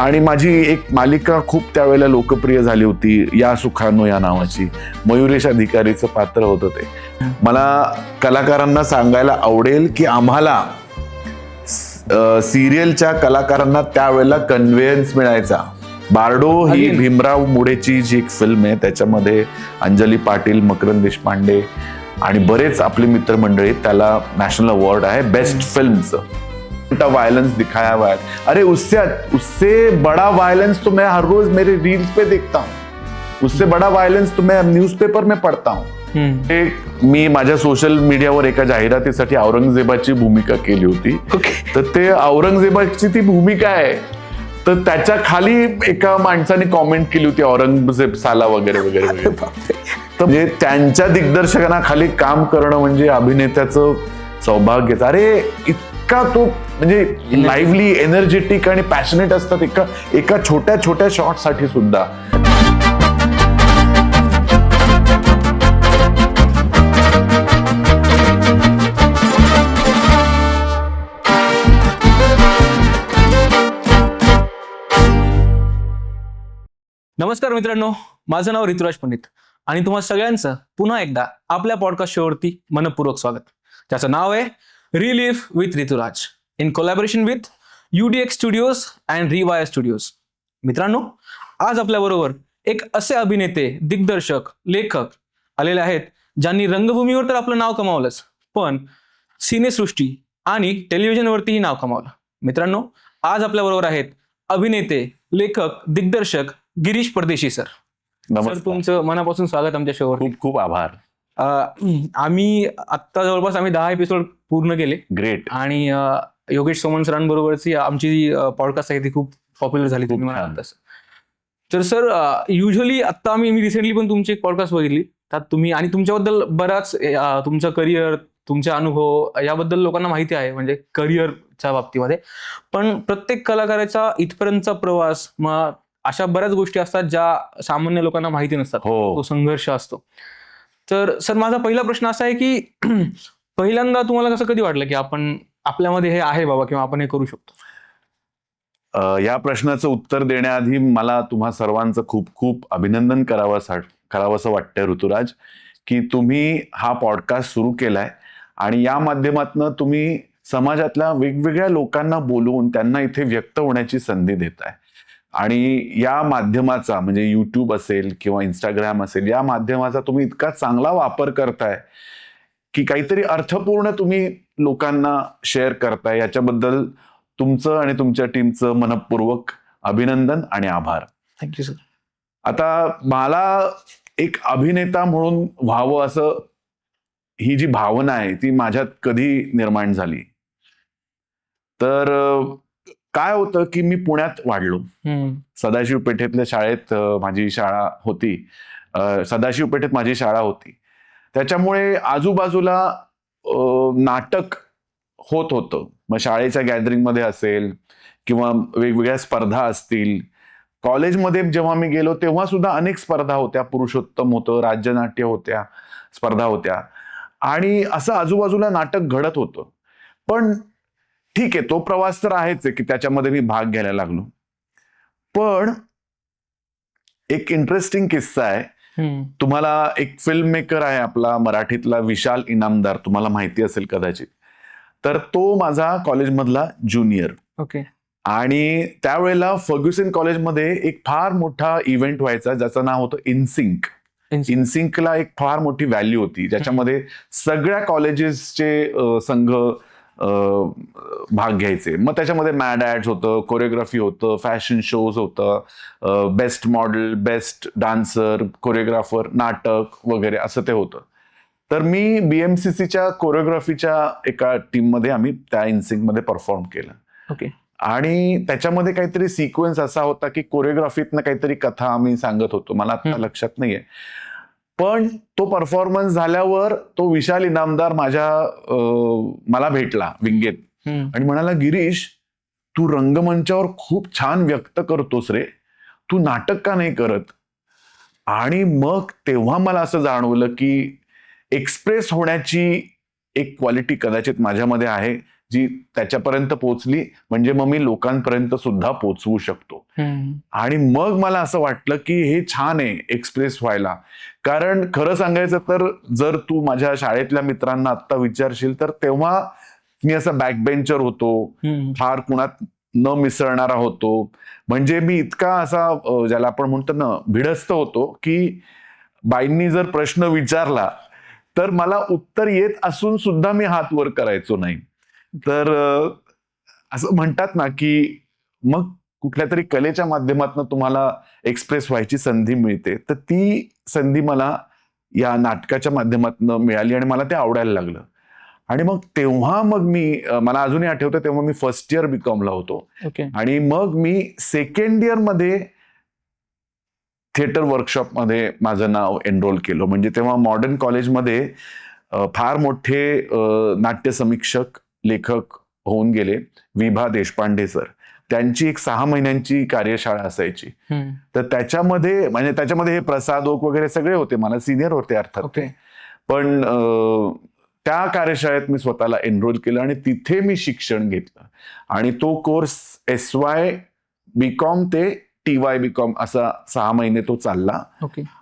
आणि माझी एक मालिका खूप त्यावेळेला लोकप्रिय झाली होती, या सुखानो या नावाची. मयुरेश अधिकारीचं पात्र होतं ते. मला कलाकारांना सांगायला आवडेल की आम्हाला सिरियलच्या कलाकारांना त्यावेळेला कन्व्हेन्स मिळायचा. बार्डो ही भीमराव मोढेची जी एक फिल्म आहे, त्याच्यामध्ये अंजली पाटील, मकरंद देशपांडे आणि बरेच आपले मित्रमंडळी, त्याला नॅशनल अवॉर्ड आहे बेस्ट फिल्मचं. वायलेंस दिखाया हुआ है, अरे उससे बड़ा वायलेंस तो मैं हर रोज मेरे रील्स पे देखता हूँ, उससे बड़ा वायलेंस तो मैं न्यूज़पेपर में पढ़ता हूँ. मी माझ्या सोशल मीडियावर एका जाहिरातीसाठी औरंगजेबाची भूमिका केली होती. तर ते औरंगजेबाची ती भूमिका आहे, तर त्याच्या खाली एका माणसाने कॉमेंट केली होती औरंगजेब साला वगैरे वगैरे वगैरे. तर म्हणजे त्यांच्या दिग्दर्शकांना खाली काम करणं म्हणजे अभिनेत्याचं सौभाग्यच. अरे इतका तो म्हणजे लाईव्हली, एनर्जेटिक आणि पॅशनेट असतात एका छोट्या छोट्या शॉट साठी सुद्धा. नमस्कार मित्रांनो, माझं नाव ऋतुराज पंडित आणि तुम्हा सगळ्यांचं पुन्हा एकदा आपल्या पॉडकास्ट शोवरती मनपूर्वक स्वागत. त्याचं नाव आहे relief with Rituraj in collaboration with UDX studios and Rewire studios. मित्रांनो, आज आपल्याबरोबर एक असे अभिनेते, दिग्दर्शक, लेखक आलेले आहेत ज्यांनी रंगभूमीवर तर आपलं नाव कमावलंच, पण सिनेसृष्टी आणि टेलिव्हिजनवरतीही नाव कमावलं. मित्रांनो, आज आपल्याबरोबर आहेत अभिनेते, लेखक, दिग्दर्शक गिरीश परदेशी सर. सर, तुमचं मनापासून स्वागत आमच्या शोवर. खूप खूप आभार. आम्ही आत्ता जवळपास 10 एपिसोड पूर्ण केले. ग्रेट. आणि योगेश सोमन सरांबरोबरची आमची पॉडकास्ट आहे ती खूप पॉप्युलर झाली, तुम्ही म्हणाल तसं. तर सर, युजली आत्ता मी रिसेंटली पण तुमची एक पॉडकास्ट बघितली, त्यात तुम्ही आणि तुमच्याबद्दल बराच तुमचं करिअर, तुमचे अनुभव याबद्दल लोकांना माहिती आहे, म्हणजे करिअरच्या बाबतीमध्ये. पण प्रत्येक कलाकाराचा इथपर्यंतचा प्रवास, मग अशा बऱ्याच गोष्टी असतात ज्या सामान्य लोकांना माहिती नसतात. तो संघर्ष असतो. तर सर, माझा पहिला प्रश्न असा आहे की पहिल्यांदा तुम्हाला कसं कधी वाटलं की आपण आपल्यामध्ये हे आहे बाबा, किंवा आपण हे करू शकतो? या प्रश्नाचं उत्तर देण्याआधी मला तुम्हा सर्वांचं खूप खूप अभिनंदन करावंसं वाटतंय ऋतुराज, की तुम्ही हा पॉडकास्ट सुरू केलाय आणि या माध्यमातून तुम्ही समाजातल्या वेगवेगळ्या लोकांना बोलवून त्यांना इथे व्यक्त होण्याची संधी देताय. आणि या माध्यमाचा म्हणजे यूट्यूब असेल किंवा इंस्टाग्राम असेल, या माध्यमाचा तुम्ही इतका चांगला वापर करताय की काहीतरी अर्थपूर्ण तुम्ही लोकांना शेअर करताय. याच्याबद्दल तुमचं आणि तुमच्या टीमचं मनपूर्वक अभिनंदन आणि आभार. Thank you sir. आता मला एक अभिनेता म्हणून व्हावं असं, ही जी भावना आहे ती माझ्यात कधी निर्माण झाली, तर काय होतं की मी पुण्यात वाढलो. सदाशिव पेठेतल्या शाळेत माझी शाळा होती. सदाशिव पेठेत माझी शाळा होती. त्याच्यामुळे आजूबाजूला नाटक होत होतं. मग शाळेच्या गॅदरिंगमध्ये असेल किंवा वेगवेगळ्या स्पर्धा असतील. कॉलेजमध्ये जेव्हा मी गेलो तेव्हा सुद्धा अनेक स्पर्धा होत्या. पुरुषोत्तम होतं, राज्यनाट्य होत्या, स्पर्धा होत्या आणि असं आजूबाजूला नाटक घडत होतं. पण ठीक आहे, तो प्रवास तर आहेच आहे की त्याच्यामध्ये मी भाग घ्यायला लागलो. पण एक इंटरेस्टिंग किस्सा आहे. तुम्हाला एक फिल्म मेकर आहे आपला मराठीतला विशाल इनामदार, तुम्हाला माहिती असेल कदाचित. तर तो माझा कॉलेजमधला ज्युनियर. ओके. आणि त्यावेळेला फर्ग्युसन कॉलेजमध्ये एक फार मोठा इव्हेंट व्हायचा ज्याचं नाव होतं इनसिंक. इनसिंकला एक फार मोठी व्हॅल्यू होती, ज्याच्यामध्ये सगळ्या कॉलेजेसचे संघ भाग घ्यायचे. मग त्याच्यामध्ये मॅड ॲड्स होतं, कोरिओग्राफी होतं, फॅशन शोज होतं, best model, best dancer, choreographer, नाटक वगैरे असं ते होतं. तर मी BMCCच्या कोरिओग्राफीच्या एका टीममध्ये आम्ही त्या इनसिंकमध्ये परफॉर्म केलं. ओके. आणि त्याच्यामध्ये काहीतरी सिक्वेन्स असा होता की कोरिओग्राफीतनं काहीतरी कथा आम्ही सांगत होतो, मला आता लक्षात नाहीये. पण तो परफॉर्मन्स झाल्यावर तो विशाल इनामदार मला भेटला विंगेत आणि म्हणाला, गिरीश, तू रंगमंचावर खूप छान व्यक्त करतोस रे, तू नाटक का नाही करत? आणि मग तेव्हा मला असं जाणवलं की एक्सप्रेस होण्याची एक क्वालिटी कदाचित माझ्यामध्ये आहे, जी त्याच्यापर्यंत पोहोचली म्हणजे मग मी लोकांपर्यंत सुद्धा पोहोचवू शकतो. आणि मग मला असं वाटलं की हे छान आहे एक्सप्रेस व्हायला. कारण खरं सांगायचं तर जर तू माझ्या शाळेतल्या मित्रांना आत्ता विचारशील तर तेव्हा मी असा बॅकबेंचर होतो, फार कुणात न मिसळणारा होतो. म्हणजे मी इतका असा ज्याला आपण म्हणतो ना भिडस्त होतो की बाईंनी जर प्रश्न विचारला तर मला उत्तर येत असून सुद्धा मी हात वर करायचो नाही. तर असं म्हणतात ना की मग कुठल्या तरी कलेच्या माध्यमातून तुम्हाला एक्सप्रेस व्हायची संधी मिळते, तर ती संधी मला या नाटकाच्या माध्यमातून मिळाली आणि मला ते आवडायला लागलं. आणि मग तेव्हा मग मी मला अजूनही आठवतं तेव्हा मी फर्स्ट इयर बीकॉमला होतो. आणि मग मी सेकंड इयर मध्ये थिएटर वर्कशॉपमध्ये माझं नाव एनरोल केलं. म्हणजे तेव्हा मॉडर्न कॉलेजमध्ये फार मोठे नाट्य समीक्षक लेखक होऊन गेले विभा देशपांडे सर. त्यांची एक 6 महिन्यांची कार्यशाळा असायची. तर त्याच्यामध्ये हे प्रसाद ओक वगैरे सगळे होते, मला सिनियर होते अर्थात. पण त्या कार्यशाळेत मी स्वतःला एनरोल केलं आणि तिथे मी शिक्षण घेतलं. आणि तो कोर्स SY बीकॉम ते TY बीकॉम असा 6 महिने तो चालला.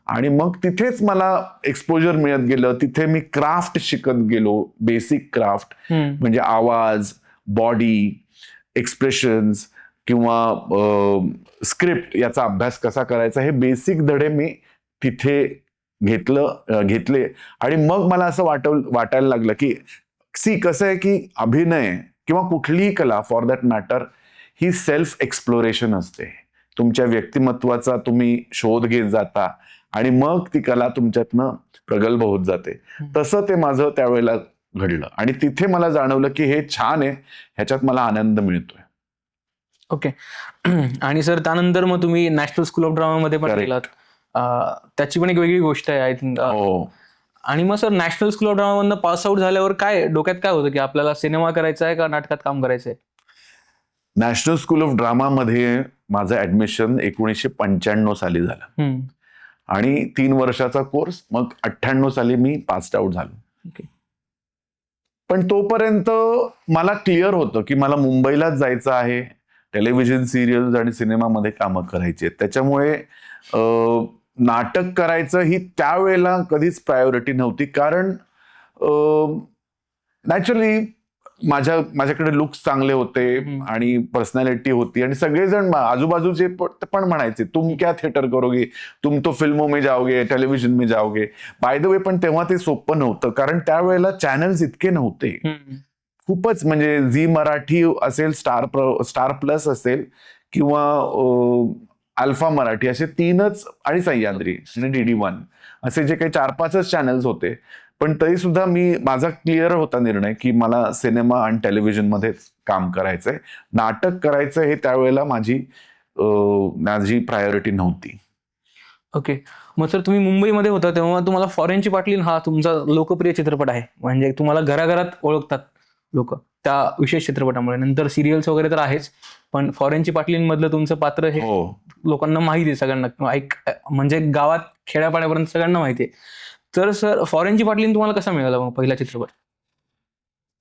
आणि मग तिथेच मला एक्सपोजर मिळत गेलं. तिथे मी क्राफ्ट शिकत गेलो, बेसिक क्राफ्ट म्हणजे आवाज, बॉडी, एक्सप्रेशन्स किंवा स्क्रिप्ट याचा अभ्यास कसा करायचा हे बेसिक धडे मी तिथे घेतले. आणि मग मला असं वाटायला लागलं की कसं आहे की अभिनय किंवा कुठलीही कला for that matter he self exploration असते. तुमच्या व्यक्तिमत्वाचा तुम्ही शोध घेत जाता आणि मग ती कला तुमच्यातनं प्रगल्भ होत जाते. तसं ते माझं त्यावेळेला घडलं आणि तिथे मला जाणवलं की हे छान आहे, ह्याच्यात मला आनंद मिळतोय. आणि सर त्यानंतर मग तुम्ही नॅशनल स्कूल ऑफ ड्रामा मध्ये पण गेलात. त्याची पण एक वेगळी गोष्ट आहे आय थिंक. आणि मग sir national school of drama मधनं पास आउट झाल्यावर काय डोक्यात काय होतं की आपल्याला सिनेमा करायचा आहे का नाटकात काम करायचंय? नॅशनल स्कूल ऑफ ड्रामा मध्ये माझं ऍडमिशन 1995 साली झालं आणि 3 वर्षाचा कोर्स. मग 98 साली मी पास आउट झालो. पण तोपर्यंत मला क्लिअर होतं की मला मुंबईलाच जायचं आहे, टेलिव्हिजन सिरियल्स आणि सिनेमामध्ये कामं करायची आहेत. त्याच्यामुळे नाटक करायचं ही त्यावेळेला कधीच प्रायोरिटी नव्हती. कारण नॅचरली माझ्याकडे लुक्स चांगले होते आणि पर्सनॅलिटी होती आणि सगळेजण आजूबाजूचे पण म्हणायचे तुम क्या थिएटर करोगे, तुम तो फिल्मों में जाओगे, टेलिव्हिजन में जाओगे. बाय द वे पण तेव्हा ते सोपं नव्हतं कारण त्यावेळेला चॅनल्स इतके नव्हते. खूपच म्हणजे झी मराठी असेल, स्टार प्लस असेल किंवा अल्फा मराठी असे 3च आणि सह्याद्री आणि DD1 असे जे काही 4-5च चॅनल्स होते. पण तरी सुद्धा माझा क्लिअर होता निर्णय की मला सिनेमा आणि टेलिव्हिजन मध्येच काम करायचंय. नाटक करायचं हे त्यावेळेला माझी प्रायोरिटी नव्हती. मग सर तुम्ही मुंबईमध्ये होता तेव्हा तुम्हाला फॉरेनची पाटलीन हा तुमचा लोकप्रिय चित्रपट आहे. म्हणजे तुम्हाला घराघरात ओळखतात लोक त्या विशेष चित्रपटामुळे. नंतर सिरियल्स वगैरे तर आहेच, पण फॉरेनची पाटलीन मधलं तुमचं पात्र हे लोकांना माहिती आहे, सगळ्यांना म्हणजे गावात खेड्यापाड्यापर्यंत सगळ्यांना माहिती आहे. तर सर फॉरेनची पाटलीन तुम्हाला कसा मिळाला मग पहिला चित्रपट?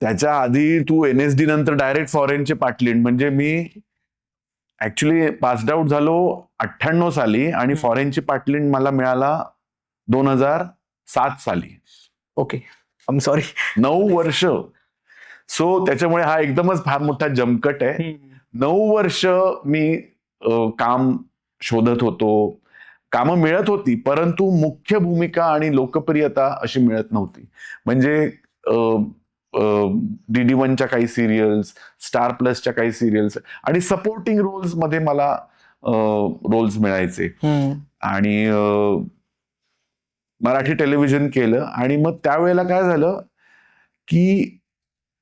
त्याच्या आधी तू NSD नंतर डायरेक्ट फॉरेनची पाटलीन म्हणजे मी ऍक्च्युली पास्ड आउट झालो 98 साली आणि फॉरेनची पाटलीन मला मिळाला 2007 साली. आय एम सॉरी 9 वर्ष. सो त्याच्यामुळे हा एकदमच फार मोठा जमकट आहे. 9 वर्ष मी काम शोधत होतो, कामं मिळत होती परंतु मुख्य भूमिका आणि लोकप्रियता अशी मिळत नव्हती. म्हणजे DD1च्या काही सिरियल्स, स्टार प्लसच्या काही सिरियल्स आणि सपोर्टिंग रोल्स मध्ये मला रोल्स मिळायचे. आणि मराठी टेलिव्हिजन केलं आणि मग त्यावेळेला काय झालं की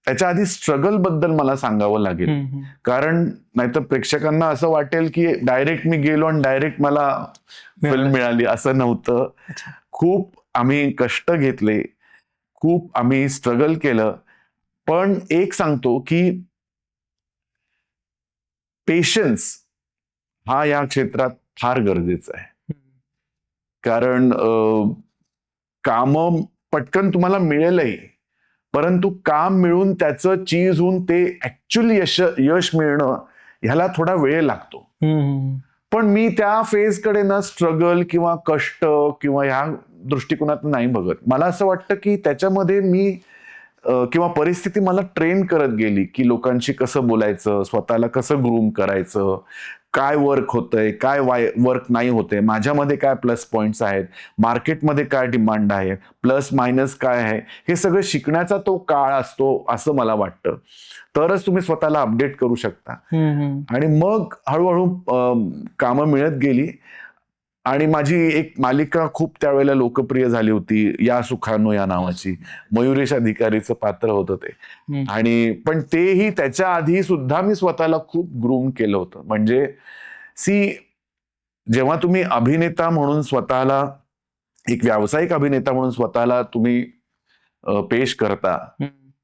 त्याच्या आधी स्ट्रगल बद्दल मला सांगावं लागेल. कारण नाहीतर प्रेक्षकांना असं वाटेल की डायरेक्ट मी गेलो आणि डायरेक्ट मला फिल्म मिळाली, असं नव्हतं. खूप आम्ही कष्ट घेतले, खूप आम्ही स्ट्रगल केलं. पण एक सांगतो की पेशन्स हा या क्षेत्रात फार गरजेचा आहे. कारण काम पटकन तुम्हाला मिळेलही परंतु काम मिळून त्याचं चीज होऊन ते ऍक्च्युअली यश मिळणं ह्याला थोडा वेळ लागतो. पण मी त्या फेजकडे ना स्ट्रगल किंवा कष्ट किंवा ह्या दृष्टिकोनातून नाही बघत. मला असं वाटतं की त्याच्यामध्ये मी किंवा परिस्थिती मला ट्रेन करत गेली की लोकांशी कसं बोलायचं, स्वतःला कसं ग्रूम करायचं, काय वर्क होतंय, काय वर्क नाही होतंय, माझ्यामध्ये काय प्लस पॉइंट्स आहेत, मार्केटमध्ये काय डिमांड आहे, प्लस मायनस काय आहे, हे सगळं शिकण्याचा तो काळ असतो असं मला वाटतं. तरच तुम्ही स्वतःला अपडेट करू शकता. आणि मग हळूहळू कामं मिळत गेली आणि माझी एक मालिका खूप त्यावेळेला लोकप्रिय झाली होती, या सुखानो या नावाची. मयुरेश अधिकारीचं पात्र होतं ते. आणि पण तेही त्याच्या आधी सुद्धा मी स्वतःला खूप ग्रूम केलं होतं. म्हणजे जेव्हा तुम्ही अभिनेता म्हणून स्वतःला, एक व्यावसायिक अभिनेता म्हणून स्वतःला तुम्ही पेश करता,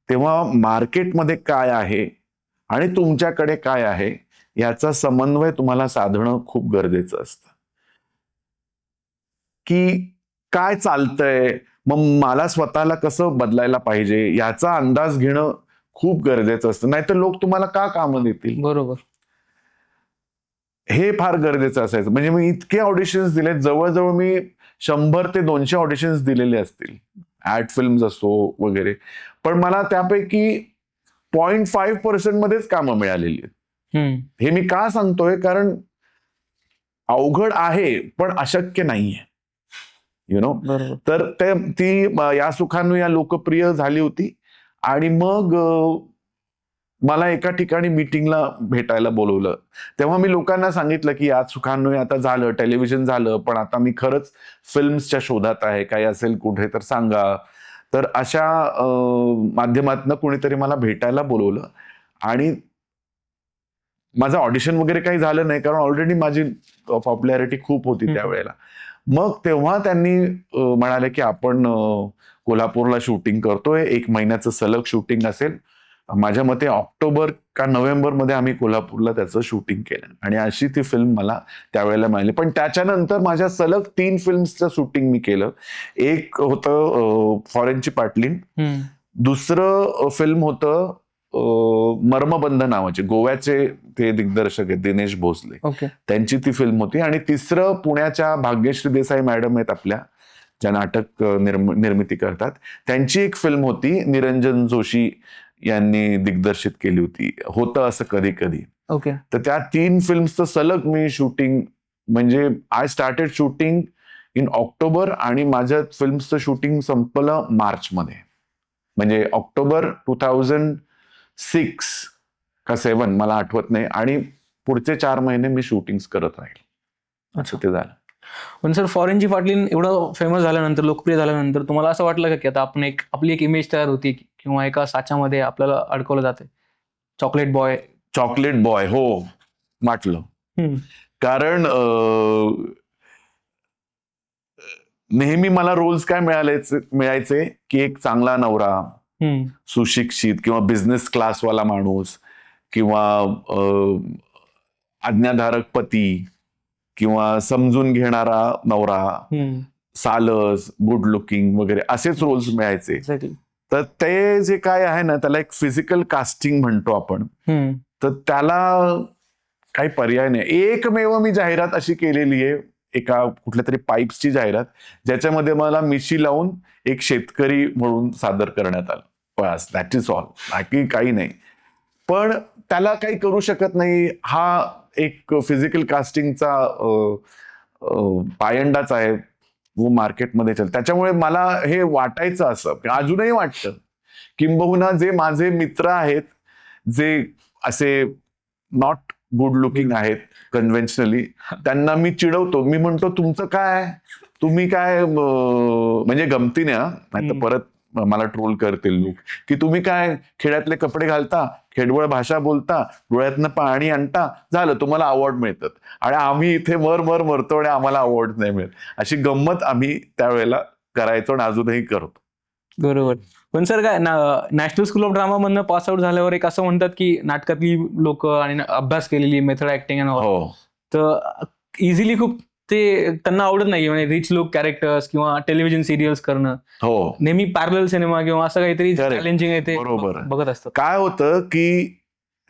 तेव्हा मार्केटमध्ये काय आहे आणि तुमच्याकडे काय आहे याचा समन्वय तुम्हाला साधणं खूप गरजेचं असतं. की काय चालतंय, मग मला स्वतःला कसं बदलायला पाहिजे याचा अंदाज घेणं खूप गरजेचं असतं. नाहीतर लोक तुम्हाला का कामं देतील, बरोबर. हे फार गरजेचं असायचं. म्हणजे मी इतके ऑडिशन्स दिले, जवळजवळ मी 100 ते 200 ऑडिशन्स दिलेले असतील, ऍड फिल्म्स असो वगैरे. पण मला त्यापैकी 0.5% मध्येच कामं मिळालेली आहेत. हे मी का सांगतोय, कारण अवघड आहे पण अशक्य नाहीये, तर ती या सुखानो या लोकप्रिय झाली होती. आणि मग मला एका ठिकाणी मीटिंगला भेटायला बोलवलं. तेव्हा मी लोकांना सांगितलं की या सुखानो आता झालं, टेलिव्हिजन झालं, पण आता मी खरंच फिल्म्सच्या शोधात आहे, काही असेल कुठे तर सांगा. तर अशा माध्यमातनं कोणीतरी मला भेटायला बोलवलं आणि माझं ऑडिशन वगैरे काही झालं नाही, कारण ऑलरेडी माझी पॉप्युलॅरिटी खूप होती त्यावेळेला. मग तेव्हा त्यांनी म्हणाले की आपण कोल्हापूरला शूटिंग करतोय, 1 महिन्याचं सलग शूटिंग असेल. माझ्या मते ऑक्टोबर का नोव्हेंबर मध्ये आम्ही कोल्हापूरला त्याचं शूटिंग केलं आणि अशी ती फिल्म मला त्यावेळेला मिळाली. पण त्याच्यानंतर माझ्या सलग 3 फिल्म्सचं शूटिंग मी केलं. एक होतं फॉरेनची पाटलीन, दुसरं फिल्म होतं मर्मबंध नावाचे, गोव्याचे ते दिग्दर्शक आहेत दिनेश भोसले, त्यांची ती फिल्म होती. आणि तिसरं पुण्याच्या भाग्यश्री देसाई मॅडम आहेत आपल्या, ज्या नाटक निर्मिती करतात, त्यांची एक फिल्म होती, निरंजन जोशी यांनी दिग्दर्शित केली होती, होतं असं कधी कधी. तर त्या 3 फिल्म्सचं सलग मी शूटिंग, म्हणजे I started shooting in October आणि माझ्या फिल्म्सचं शूटिंग संपलं मार्चमध्ये. म्हणजे ऑक्टोबर 2006 का 7 मला आठवत नाही. आणि पुढचे 4 महिने मी शूटिंग करत राहील, असं ते झालं. पण सर, फॉरेनची पाटलीन एवढं फेमस झाल्यानंतर, लोकप्रिय झाल्यानंतर तुम्हाला असं वाटलं का की आता आपण आपली एक इमेज तयार होती किंवा एका साच्यामध्ये आपल्याला अडकवलं जाते, चॉकलेट बॉय? हो, वाटलं. कारण नेहमी मला रोल्स काय मिळायचे की एक चांगला नवरा, सुशिक्षित किंवा बिझनेस क्लासवाला माणूस, किंवा आज्ञाधारक पती, किंवा समजून घेणारा नवरा, सालस, गुड लुकिंग वगैरे असेच रोल्स मिळायचे. तर ते जे काय आहे ना, त्याला एक फिजिकल कास्टिंग म्हणतो आपण. तर त्याला काही पर्याय नाही. एकमेव मी जाहिरात अशी केलेली आहे, एका कुठल्या तरी पाईप्सची जाहिरात, ज्याच्यामध्ये मला मिशी लावून एक शेतकरी म्हणून सादर करण्यात आलं. बस, दॅट इज ऑल, बाकी काही नाही. पण त्याला काही करू शकत नाही, हा एक फिजिकल कास्टिंगचा पायंडाच आहे, वो मार्केटमध्ये चल. त्याच्यामुळे मला हे वाटायचं, असं अजूनही वाटतं, किंबहुना जे माझे मित्र आहेत, जे असे नॉट गुड लुकिंग आहेत कन्व्हेन्शनली, त्यांना मी चिडवतो. मी म्हणतो, तुमचं काय, तुम्ही काय, म्हणजे गमतीने, नाही तर परत मला ट्रोल करतील लोक, की तुम्ही काय खेड्यातले कपडे घालता, खेडवळ भाषा बोलता, डोळ्यातनं पाणी आणता, झालं तुम्हाला अवॉर्ड मिळतात, आणि आम्ही इथे मरतो आणि आम्हाला अवॉर्ड नाही मिळत. अशी गंमत आम्ही त्यावेळेला करायचो आणि अजूनही करतो. बरोबर. पण सर, काय नॅशनल स्कूल ऑफ ड्रामा मधनं पास आउट झाल्यावर एक असं म्हणतात की नाटकातली लोक आणि अभ्यास केलेली मेथड ऍक्टिंग तर इझिली खूप ते त्यांना आवडत नाही, म्हणजे रिच लोक कॅरेक्टर्स किंवा टेलिव्हिजन सिरियल्स करणं, नेहमी पॅरलल सिनेमा किंवा असं काहीतरी चॅलेंजिंग आहे ते बरोबर बघत असतात. काय होतं की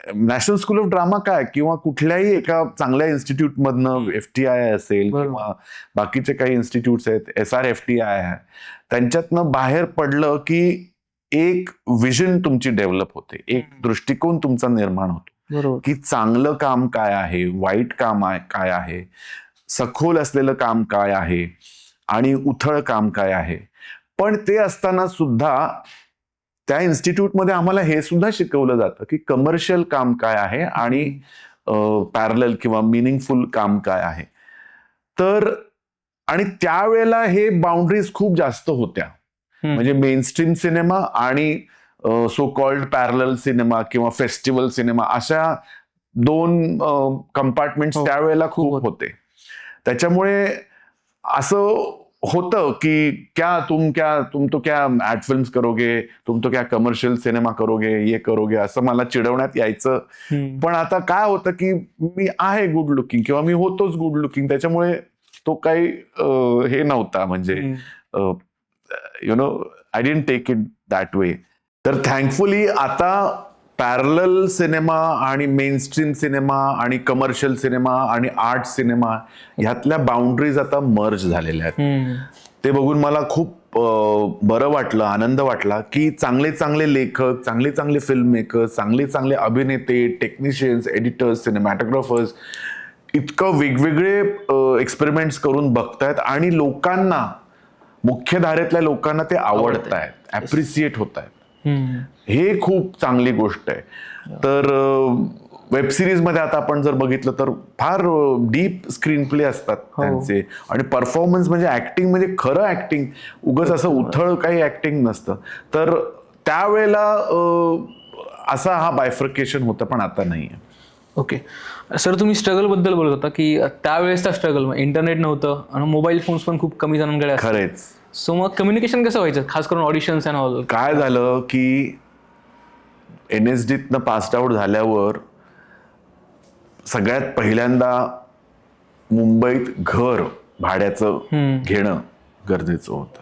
नॅशनल स्कूल ऑफ ड्रामा काय किंवा कुठल्याही एका चांगल्या इन्स्टिट्यूट मधनं FTI असेल बरोबर. किंवा बाकीचे काही इन्स्टिट्यूट्स आहेत, SRFTI आहे, त्यांच्यातनं बाहेर पडलं की एक विजन तुमची डेव्हलप होते, एक दृष्टिकोन तुमचा निर्माण होतो बरोबर. की चांगलं काम काय आहे, वाईट काम काय आहे, सखोल असलेलं काम काय आहे आणि उथळ काम काय आहे. पण ते असताना सुद्धा त्या इन्स्टिट्यूटमध्ये आम्हाला हे सुद्धा शिकवलं जातं की कमर्शियल काम काय आहे आणि पॅरलल किंवा मिनिंगफुल काम काय आहे. तर आणि त्यावेळेला हे बाउंड्रीज खूप जास्त होत्या. म्हणजे मेनस्ट्रीम सिनेमा आणि सो कॉल्ड पॅरलल सिनेमा किंवा फेस्टिवल सिनेमा अशा 2 कंपार्टमेंट्स त्यावेळेला खूप होते. त्याच्यामुळे असं होतं की तुम तो क्या ऍड फिल्म्स करोगे, तुम तो क्या कमर्शियल सिनेमा करोगे, ये करोगे, असं मला चिडवण्यात यायचं. पण आता काय होतं की मी आहे गुड लुकिंग किंवा मी होतोच गुड लुकिंग, त्याच्यामुळे तो काही हे नव्हता. म्हणजे I didn't take it that way. तर थँकफुली आता पॅरलल सिनेमा आणि मेनस्ट्रीम सिनेमा आणि कमर्शियल सिनेमा आणि आर्ट सिनेमा ह्यातल्या बाउंड्रीज आता मर्ज झालेल्या आहेत. ते बघून मला खूप बरं वाटलं, आनंद वाटला की चांगले चांगले लेखक, चांगले चांगले फिल्म मेकर्स, चांगले चांगले अभिनेते, टेक्निशियन्स, एडिटर्स, सिनेमॅटोग्राफर्स इतकं वेगवेगळे एक्सपेरिमेंट्स करून बघतायत आणि लोकांना, मुख्य धारेतल्या लोकांना ते आवडत आहेत, ऍप्रिसिएट होत आहेत. हे खूप चांगली गोष्ट आहे. तर वेब सिरीज मध्ये आता आपण जर बघितलं तर फार डीप स्क्रीन प्ले असतात त्यांचे आणि परफॉर्मन्स म्हणजे ऍक्टिंग म्हणजे खरं ऍक्टिंग, उगाच असं उथळ काही ऍक्टिंग नसतं. तर त्यावेळेला असा हा बायफ्रिकेशन होतं, पण आता नाही. ओके सर, तुम्ही स्ट्रगल बद्दल बोलत होता की त्यावेळेसचा स्ट्रगल, इंटरनेट नव्हतं आणि मोबाईल फोन्स पण खूप कमी जणांकडे असतात. खरेच. सो मग कम्युनिकेशन कसं व्हायचं, खास करून ऑडिशन्स अँड ऑल? काय झालं की NSDतनं पास आउट झाल्यावर सगळ्यात पहिल्यांदा मुंबईत घर भाड्याचं घेणं गरजेचं होतं.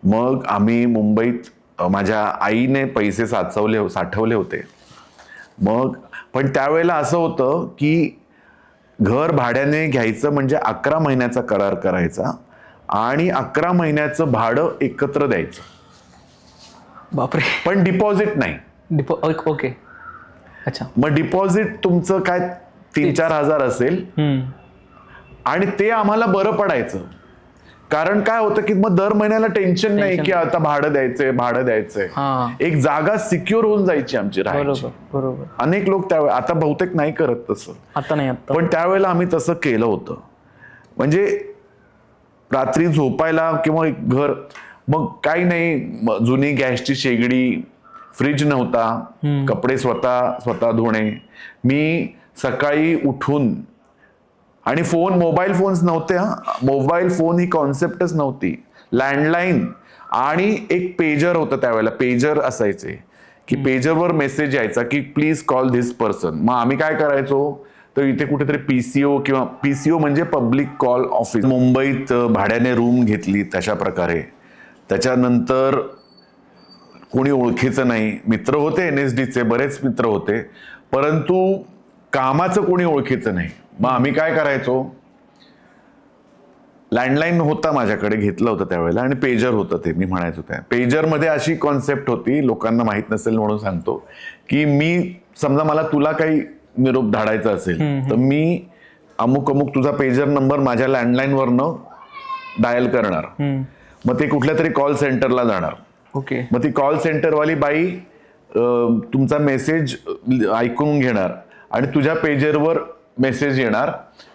मग आम्ही मुंबईत माझ्या आईने पैसे साठवले होते. मग पण त्यावेळेला असं होतं की घर भाड्याने घ्यायचं म्हणजे 11 महिन्याचा करार करायचा आणि 11 महिन्याचं भाडं एकत्र द्यायचं. बापरे. पण डिपॉझिट नाही. ओके, अच्छा. मग डिपॉझिट तुमचं काय 3-4 हजार असेल आणि ते आम्हाला बरं पडायचं. कारण काय होतं की मग दर महिन्याला टेन्शन नाही की आता भाडं द्यायचंय. एक जागा सिक्युअर होऊन जायची आमची राहायची. बरोबर. अनेक लोक त्यावेळेला, आता बहुतेक नाही करत तसं, आता नाही. पण त्यावेळेला आम्ही तसं केलं होतं. म्हणजे रात्री झोपायला किंवा घर, मग काही नाही, जुनी गॅसची शेगडी, फ्रीज नव्हता, कपडे स्वतः धुणे. मी सकाळी उठून, आणि मोबाईल फोन्स नव्हते. मोबाईल फोन ही कॉन्सेप्टच नव्हती. लँडलाईन आणि एक पेजर होतं त्यावेळेला. पेजर असायचे की पेजरवर मेसेज यायचा की प्लीज कॉल धिस पर्सन. मग आम्ही काय करायचो, तर इथे कुठेतरी PCO म्हणजे पब्लिक कॉल ऑफिस, मुंबईत भाड्याने रूम घेतली तशा प्रकारे. त्याच्यानंतर कोणी ओळखीचं नाही, मित्र होते NSDचे, बरेच मित्र होते, परंतु कामाचं कोणी ओळखीचं नाही. मग आम्ही काय करायचो, लँडलाईन होता माझ्याकडे, घेतलं होतं त्यावेळेला, आणि पेजर होतं. ते मी म्हणायचो त्या पेजरमध्ये अशी कॉन्सेप्ट होती, लोकांना माहित नसेल म्हणून सांगतो, की मी समजा मला तुला काही निरोप धाडायचा असेल तर मी अमुक तुझा पेजर नंबर माझ्या लँडलाईनवरनं डायल करणार. मग ते कुठल्या तरी कॉल सेंटरला जाणार. ओके. मग ती कॉल सेंटरवाली बाई तुमचा मेसेज ऐकून घेणार आणि तुझ्या पेजरवर मेसेज येणार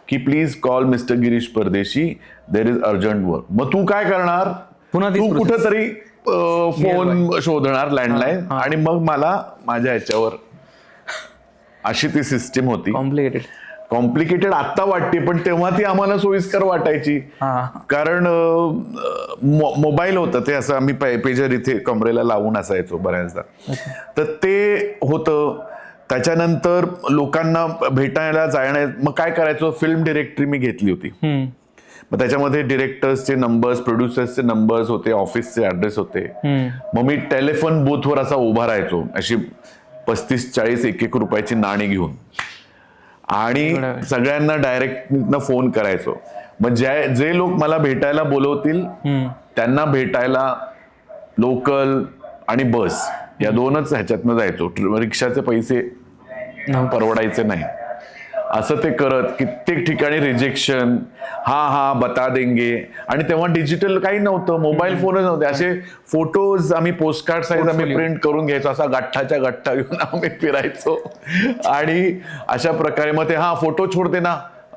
की प्लीज कॉल मिस्टर गिरीश परदेशी, देर इज अर्जंट वर्क. मग तू काय करणार, पुन्हा तू कुठंतरी फोन शोधणार लँडलाईन आणि मग मला माझ्या ह्याच्यावर. अशी ती सिस्टीम होती. कॉम्प्लिकेटेड आता वाटते, पण तेव्हा ती आम्हाला सोयीस्कर वाटायची. कारण मोबाईल होतं ते, असं आम्ही पेजर इथे कमरेला लावून असायचो बऱ्याचदा. तर ते होतं. त्याच्यानंतर लोकांना भेटायला जाणं, मग काय करायचो, फिल्म डिरेक्टरी मी घेतली होती. मग त्याच्यामध्ये डिरेक्टर्सचे नंबर्स, प्रोड्युसर्सचे नंबर्स होते, ऑफिसचे ऍड्रेस होते. मग मी टेलिफोन बूथवर असा उभा राहायचो, अशी 35-40 1-1 रुपयाची नाणी घेऊन आणि सगळ्यांना डायरेक्ट फोन करायचो. मग जे लोक मला भेटायला बोलवतील त्यांना भेटायला लोकल आणि बस या दोनच ह्याच्यातनं जायचो. रिक्षाचे पैसे परवडायचे नाही. असं ते करत कित्येक ठिकाणी रिजेक्शन, हा बता देंगे. आणि तेव्हा डिजिटल काही नव्हतं, मोबाईल फोनच नव्हते. असे फोटोज आम्ही पोस्टकार्ड साईज आम्ही प्रिंट करून घ्यायचो, असा गठ्ठाच्या गठ्ठा घेऊन आम्ही फिरायचो. आणि अशा प्रकारे मग ते फोटो छोड़ देना,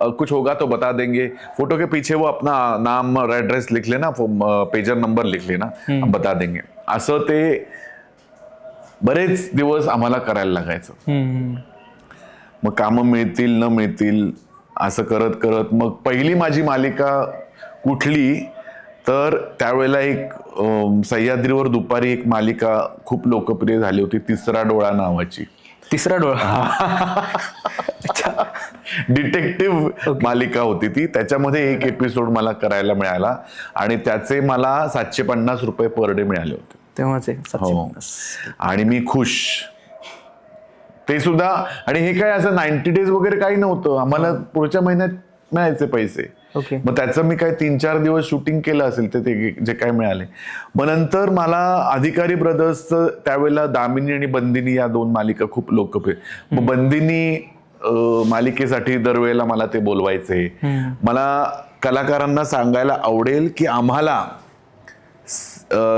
कुछ होगा तो बता देंगे. फोटो के पीछे वो अपना नाम और एड्रेस लिख लेना, पेजर नंबर लिख लेना, हम बता देंगे. असं ते बरेच दिवस आम्हाला करायला लागायचं. मग कामं मिळतील न मिळतील असं करत करत मग पहिली माझी मालिका कुठली तर त्यावेळेला एक सह्याद्रीवर दुपारी एक मालिका खूप लोकप्रिय झाली होती, तिसरा डोळा नावाची. तिसरा डोळा डिटेक्टिव्ह मालिका होती ती. त्याच्यामध्ये एक एपिसोड मला करायला मिळाला आणि त्याचे मला 750 रुपये पर डे मिळाले होते तेव्हाचे. हो. आणि मी खुश ते सुद्धा. आणि हे काय असं 90 डेज वगैरे काही नव्हतं, आम्हाला पुढच्या महिन्यात मिळायचे पैसे. मग त्याचं मी काय 3-4 दिवस शूटिंग केलं असेल ते जे काय मिळाले. मग नंतर मला अधिकारी ब्रदर्सचं त्यावेळेला दामिनी आणि बंदिनी या 2 मालिका खूप लोकप्रिय. मग बंदिनी मालिकेसाठी दरवेळेला मला ते बोलवायचे. मला कलाकारांना सांगायला आवडेल की आम्हाला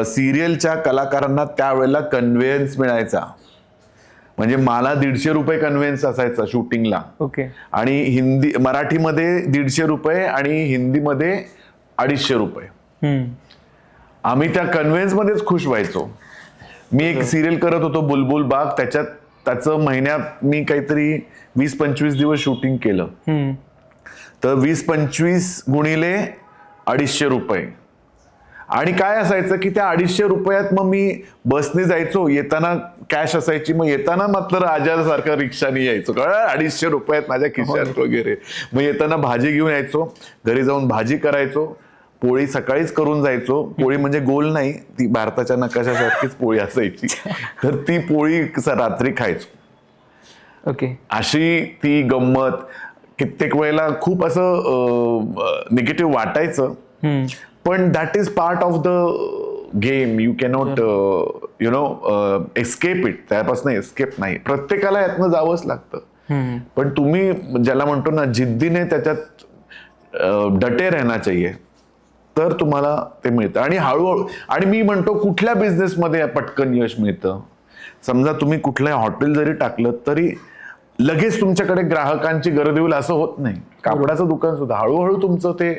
सिरियलच्या कलाकारांना त्यावेळेला कन्व्हेन्स मिळायचा. म्हणजे मला 150 रुपये कन्व्हेन्स असायचा शूटिंगला. आणि मराठीमध्ये 150 रुपये आणि हिंदीमध्ये 250 रुपये. आम्ही त्या कन्व्हेन्स मध्येच खुश व्हायचो. मी एक सिरियल करत होतो बुलबुल बाग, त्याचं महिन्यात मी काहीतरी 20-25 दिवस शूटिंग केलं. तर 20-25 गुणिले 250 रुपये. आणि काय असायचं की त्या 250 रुपयात मग मी बसने जायचो, येताना कॅश असायची. मग येताना मात्र राजासारखा रिक्षाने यायचो, 250 रुपयात माझ्या खिशात वगैरे. मग येताना भाजी घेऊन यायचो, घरी जाऊन भाजी करायचो, पोळी सकाळीच करून जायचो. पोळी म्हणजे गोल नाही, ती भारताच्या नकाशासारखीच पोळी असायची. तर ती पोळी रात्री खायचो. अशी ती गंमत. कित्येक वेळेला खूप असं निगेटिव्ह वाटायचं, पण that is part of the game. You cannot escape it. त्यापासून एस्केप नाही, प्रत्येकाला यातनं जावंच लागतं. पण तुम्ही ज्याला म्हणतो ना जिद्दीने त्याच्यात डटे रहना चाहिए, तर तुम्हाला ते मिळतं. आणि हळूहळू, आणि मी म्हणतो कुठल्या बिझनेसमध्ये पटकन यश मिळतं. समजा तुम्ही कुठलं हॉटेल जरी टाकलं तरी लगेच तुमच्याकडे ग्राहकांची गरज होईल असं होत नाही. कापडाचं दुकान सुद्धा हळूहळू तुमचं ते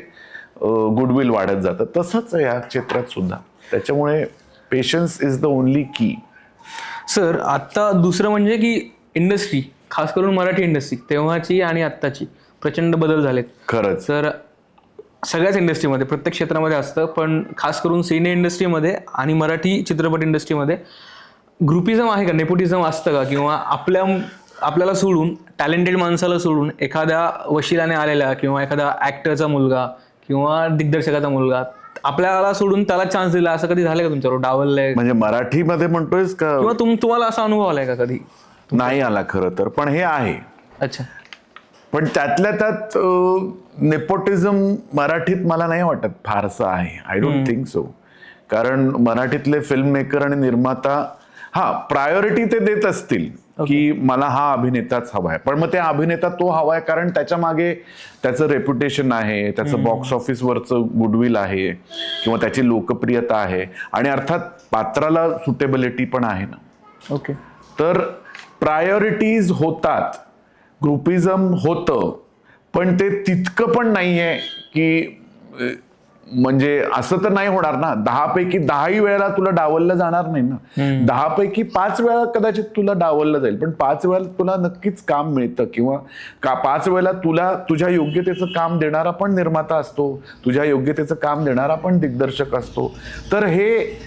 गुडविल वाढत जातं. तसंच या क्षेत्रात सुद्धा. त्याच्यामुळे पेशन्स इज द ओनली की. सर, आता दुसरं म्हणजे की इंडस्ट्री, खास करून मराठी इंडस्ट्री तेव्हाची आणि आत्ताची प्रचंड बदल झालेत. खरंच. तर सगळ्याच इंडस्ट्रीमध्ये, प्रत्येक क्षेत्रामध्ये असतं, पण खास करून सिने इंडस्ट्रीमध्ये आणि मराठी चित्रपट इंडस्ट्रीमध्ये ग्रुपिझम आहे का, नेपोटिझम असतं का? किंवा आपल्याला सोडून, टॅलेंटेड माणसाला सोडून एखाद्या वशिलाने आलेला किंवा एखाद्या ऍक्टरचा मुलगा किंवा दिग्दर्शकाचा मुलगा आपल्याला सोडून त्याला चान्स दिला, असं कधी झालंय का तुमच्यावर? डावललंय म्हणजे मराठीमध्ये म्हणतोयस का? किंवा तुम्हाला असा अनुभव आलाय का कधी? नाही आला खरं तर, पण हे आहे. अच्छा. पण त्यातल्या त्यात नेपोटिझम मराठीत मला नाही वाटत फारसं आहे. I don't think so. कारण मराठीतले फिल्म मेकर आणि निर्माता प्रायोरिटी ते देत असतील की मला हा अभिनेताच हवाय, पण मग त्या अभिनेता तो हवाय कारण त्याच्या मागे त्याचं रेप्युटेशन आहे, त्याचं बॉक्स ऑफिसवरचं गुडविल आहे किंवा त्याची लोकप्रियता आहे, आणि अर्थात पात्राला सुटेबिलिटी पण आहे ना. तर प्रायोरिटीज होतात, ग्रुपिझम होतं, पण ते तितकं पण नाहीये की म्हणजे असं तर नाही होणार ना. 10 पैकी 10 वेळेला तुला डावललं जाणार नाही ना. 10 पैकी 5 वेळा कदाचित तुला डावललं जाईल, पण 5 वेळेला तुला नक्कीच काम मिळतं. किंवा 5 वेळेला तुला तुझ्या योग्यतेचं काम देणारा पण निर्माता असतो, तुझ्या योग्यतेचं काम देणारा पण दिग्दर्शक असतो. तर हे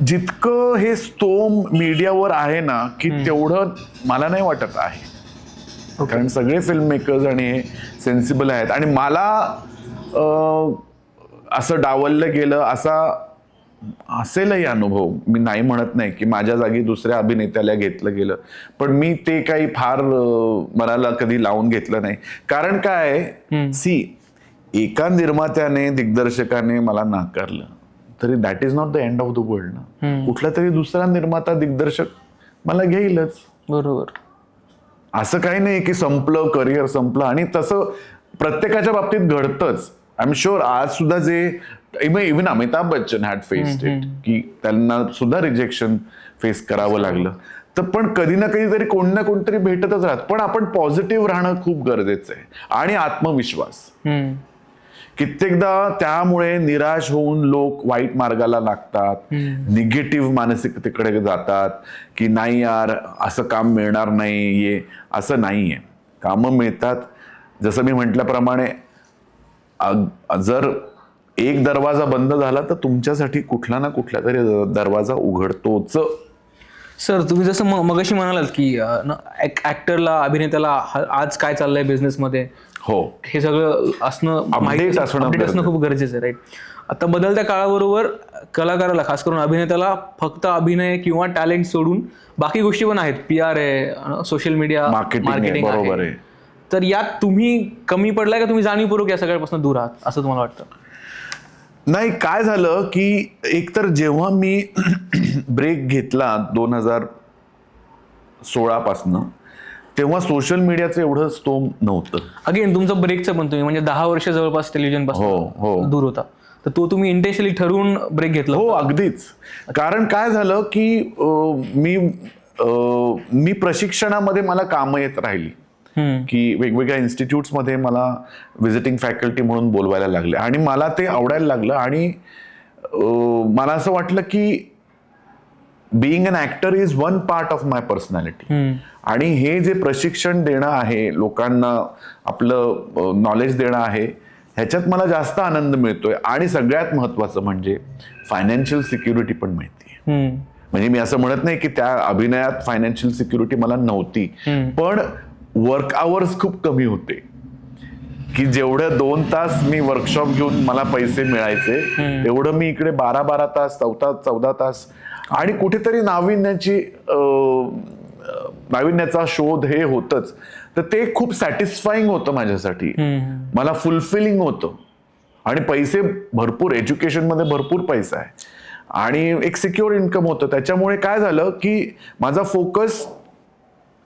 जितकं हे स्तोम मीडियावर आहे ना, की तेवढं मला नाही वाटत आहे. कारण सगळे फिल्म मेकर्स आणि हे सेन्सिबल आहेत. आणि मला असं डावललं गेलं असा असेलही अनुभव, मी नाही म्हणत नाही की माझ्या जागी दुसऱ्या अभिनेत्याला घेतलं गेलं, पण मी ते काही फार मनाला कधी लावून घेतलं नाही. कारण काय, एका निर्मात्याने दिग्दर्शकाने मला नाकारलं तरी that is not the end of the world ना. कुठला तरी दुसरा निर्माता दिग्दर्शक मला घेईलच. बरोबर. असं काही नाही की संपलं, करिअर संपलं. आणि तसं प्रत्येकाच्या बाबतीत घडतंच. आय एम शुअर आज सुद्धा जे even Amitabh Bachchan had faced it, की त्यांना सुद्धा रिजेक्शन फेस करावं लागलं. तर पण कधी ना कधीतरी कोण ना कोणतरी भेटतच राहत. पण आपण पॉझिटिव्ह राहणं खूप गरजेचं आहे. आणि आत्मविश्वास. कित्येकदा त्यामुळे निराश होऊन लोक वाईट मार्गाला लागतात, निगेटिव्ह मानसिकतेकडे जातात की नाही यार असं काम मिळणार नाही. असं नाहीये, कामं मिळतात. जसं मी म्हटल्याप्रमाणे जर एक दरवाजा बंद झाला तर तुमच्यासाठी कुठला ना कुठला तरी दरवाजा उघडतोच. सर, तुम्ही जसं मगाशी म्हणालात की ऍक्टरला, अभिनेत्याला आज काय चाललंय बिझनेसमध्ये, हो, हे सगळं असणं, अपडेट असणं खूप गरजेचं आहे, राईट? आता बदलत्या काळाबरोबर कलाकाराला, खास करून अभिनेत्याला, फक्त अभिनय किंवा टॅलेंट सोडून बाकी गोष्टी पण आहेत. PR आहे, सोशल मीडिया मार्केटिंग, बरोबर आहे. तर यात तुम्ही कमी पडलाय का तुम्ही जाणीवपूर्वक या सगळ्यापासून दूर आहात असं तुम्हाला वाटतं? नाही, काय झालं की एकतर जेव्हा मी ब्रेक घेतला 2016 पासनं, तेव्हा सोशल मीडियाचं एवढं स्तोम नव्हतं. अगेन तुमचं ब्रेकचं पण तुम्ही म्हणजे 10 वर्ष जवळपास टेलिव्हिजन पासून दूर होता, तर तो तुम्ही इंटेन्शनली ठरवून ब्रेक घेतला? हो, अगदीच. कारण काय झालं की मी प्रशिक्षणामध्ये मला कामं येत राहिली की वेगवेगळ्या इन्स्टिट्यूट्समध्ये मला व्हिजिटिंग फॅकल्टी म्हणून बोलवायला लागले आणि मला ते आवडायला लागलं. आणि मला असं वाटलं की being an actor is one part of my personality. आणि हे जे प्रशिक्षण देणं आहे, लोकांना आपलं नॉलेज देणं आहे, ह्याच्यात मला जास्त आनंद मिळतोय. आणि सगळ्यात महत्वाचं म्हणजे फायनान्शियल सिक्युरिटी पण मिळते. म्हणजे मी असं म्हणत नाही की त्या अभिनयात फायनान्शियल सिक्युरिटी मला नव्हती, पण वर्क आवर्स खूप कमी होते की जेवढं 2 तास मी वर्कशॉप घेऊन मला पैसे मिळायचे, तेवढं मी इकडे 12 तास, 14 तास, आणि कुठेतरी नाविन्याचा शोध हे होतच. तर ते खूप सॅटिस्फाईंग होतं माझ्यासाठी, मला फुलफिलिंग होतं. आणि पैसे भरपूर, एज्युकेशनमध्ये भरपूर पैसा आहे आणि एक सिक्युअर इन्कम होतं. त्याच्यामुळे काय झालं की माझा फोकस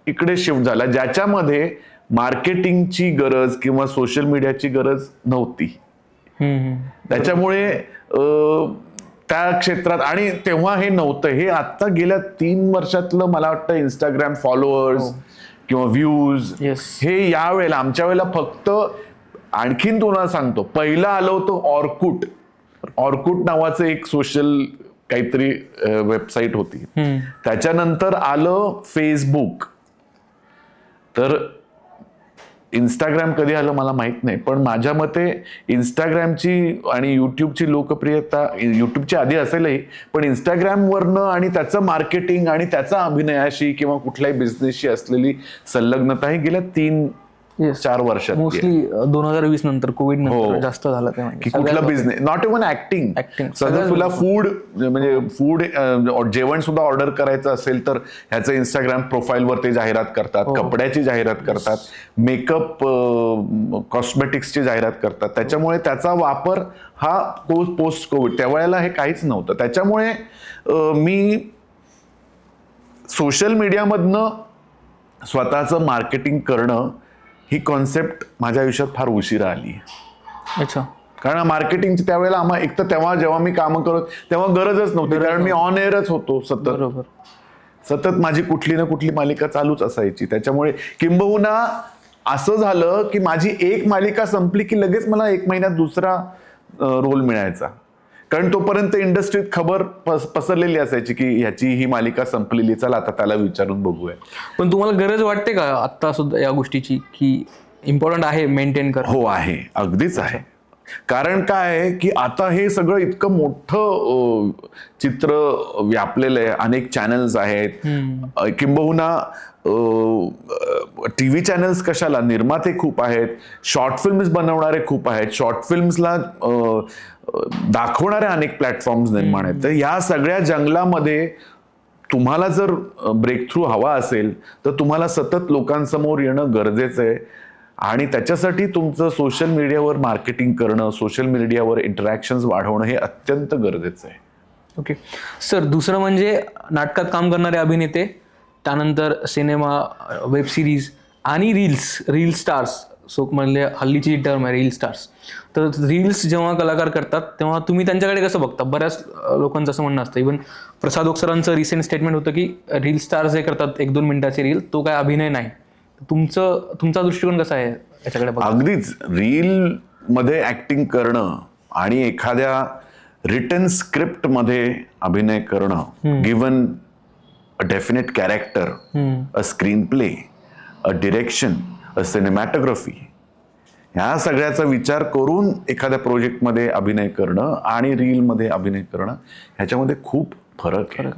इकडे शिफ्ट झाला, ज्याच्यामध्ये मार्केटिंगची गरज किंवा सोशल मीडियाची गरज नव्हती. त्याच्यामुळे त्या क्षेत्रात, आणि तेव्हा हे नव्हतं. हे आता गेल्या 3 वर्षातलं मला वाटतं इंस्टाग्राम फॉलोअर्स किंवा व्ह्यूज, हे यावेळेला, आमच्या वेळेला फक्त, आणखीन तुम्हाला सांगतो, पहिलं आलं होतं ऑर्कुट नावाचं एक सोशल काहीतरी वेबसाईट होती. त्याच्यानंतर आलं फेसबुक. तर इंस्टाग्राम कधी आलं मला माहित नाही, पण माझ्या मते इंस्टाग्रामची आणि युट्यूबची लोकप्रियता, युट्यूबची आधी असेलही, पण इंस्टाग्रामवरनं आणि त्याचं मार्केटिंग आणि त्याचा अभिनयाशी किंवा कुठल्याही बिझनेसशी असलेली संलग्नता ही गेल्या 3-4 वर्षात, मोस्टली 2020 नंतर, कोविड नंतर जास्त झालं ते. की कुठलं बिझनेस, नॉट इव्हन ऍक्टिंग, सगळं तुला फूड, म्हणजे फूड जेवण सुद्धा ऑर्डर करायचं असेल तर ह्याचं इंस्टाग्राम प्रोफाईलवर ते जाहिरात करतात, कपड्याची जाहिरात करतात, मेकअप, कॉस्मेटिक्सची जाहिरात करतात. त्याच्यामुळे त्याचा वापर हा पोस्ट कोविड, त्यावेळेला हे काहीच नव्हतं. त्याच्यामुळे मी सोशल मीडियामधनं स्वतःचं मार्केटिंग करणं ही कॉन्सेप्ट माझ्या आयुष्यात फार उशिरा आली. अच्छा. कारण मार्केटिंगची त्यावेळेला एक तर तेव्हा जेव्हा मी कामं करत तेव्हा गरजच नव्हती, कारण मी ऑन एअरच होतो सतत माझी कुठली ना कुठली मालिका चालूच असायची. त्याच्यामुळे किंबहुना असं झालं की माझी एक मालिका संपली की लगेच मला 1 महिन्यात दुसरा रोल मिळायचा, कारण तोपर्यंत इंडस्ट्रीत खबर पसरलेली असायची की ह्याची ही मालिका संपलेली, चला आता त्याला विचारून बघूया. पण तुम्हाला गरज वाटते का आता सुद्धा या गोष्टीची की इम्पॉर्टंट आहे मेंटेन करणं? हो, आहे, अगदीच आहे. कारण काय आहे की आता हे सगळं इतकं मोठं चित्र व्यापलेलं आहे, अनेक चॅनल्स आहेत, किंबहुना टीव्ही चॅनल्स कशाला, निर्माते खूप आहेत, शॉर्ट फिल्म्स बनवणारे खूप आहेत, शॉर्ट फिल्म्सला दाखवणारे अनेक प्लॅटफॉर्म्स निर्माण आहेत. तर ह्या सगळ्या जंगलामध्ये तुम्हाला जर ब्रेक थ्रू हवा असेल तर तुम्हाला सतत लोकांसमोर येणं गरजेचं आहे. आणि त्याच्यासाठी तुमचं सोशल मीडियावर मार्केटिंग करणं, सोशल मीडियावर इंटरॅक्शन्स वाढवणं हे अत्यंत गरजेचं आहे. ओके सर, दुसरं म्हणजे नाटकात काम करणारे अभिनेते, त्यानंतर सिनेमा, वेब सिरीज आणि रील स्टार्स. सो म्हणजे हल्लीची टर्म आहे रील स्टार्स. तर रील्स जेव्हा कलाकार करतात तेव्हा तुम्ही त्यांच्याकडे कसं बघता? बऱ्याच लोकांचं असं म्हणणं असतं, इव्हन प्रसाद ओक सरांचं रिसेंट स्टेटमेंट होतं की रील स्टार्स जे करतात 1-2 मिनिटाची रील, तो काय अभिनय नाही. तुमचा दृष्टिकोन कसा आहे याच्याकडे बघा? अगदीच रील मध्ये ऍक्टिंग करणं आणि एखाद्या रिटन स्क्रिप्ट मध्ये अभिनय करणं, given a definite character, a screen play, a direction, a cinematography, ह्या सगळ्याचा विचार करून एखाद्या प्रोजेक्टमध्ये अभिनय करणं आणि रीलमध्ये अभिनय करणं ह्याच्यामध्ये खूप फरक आहे.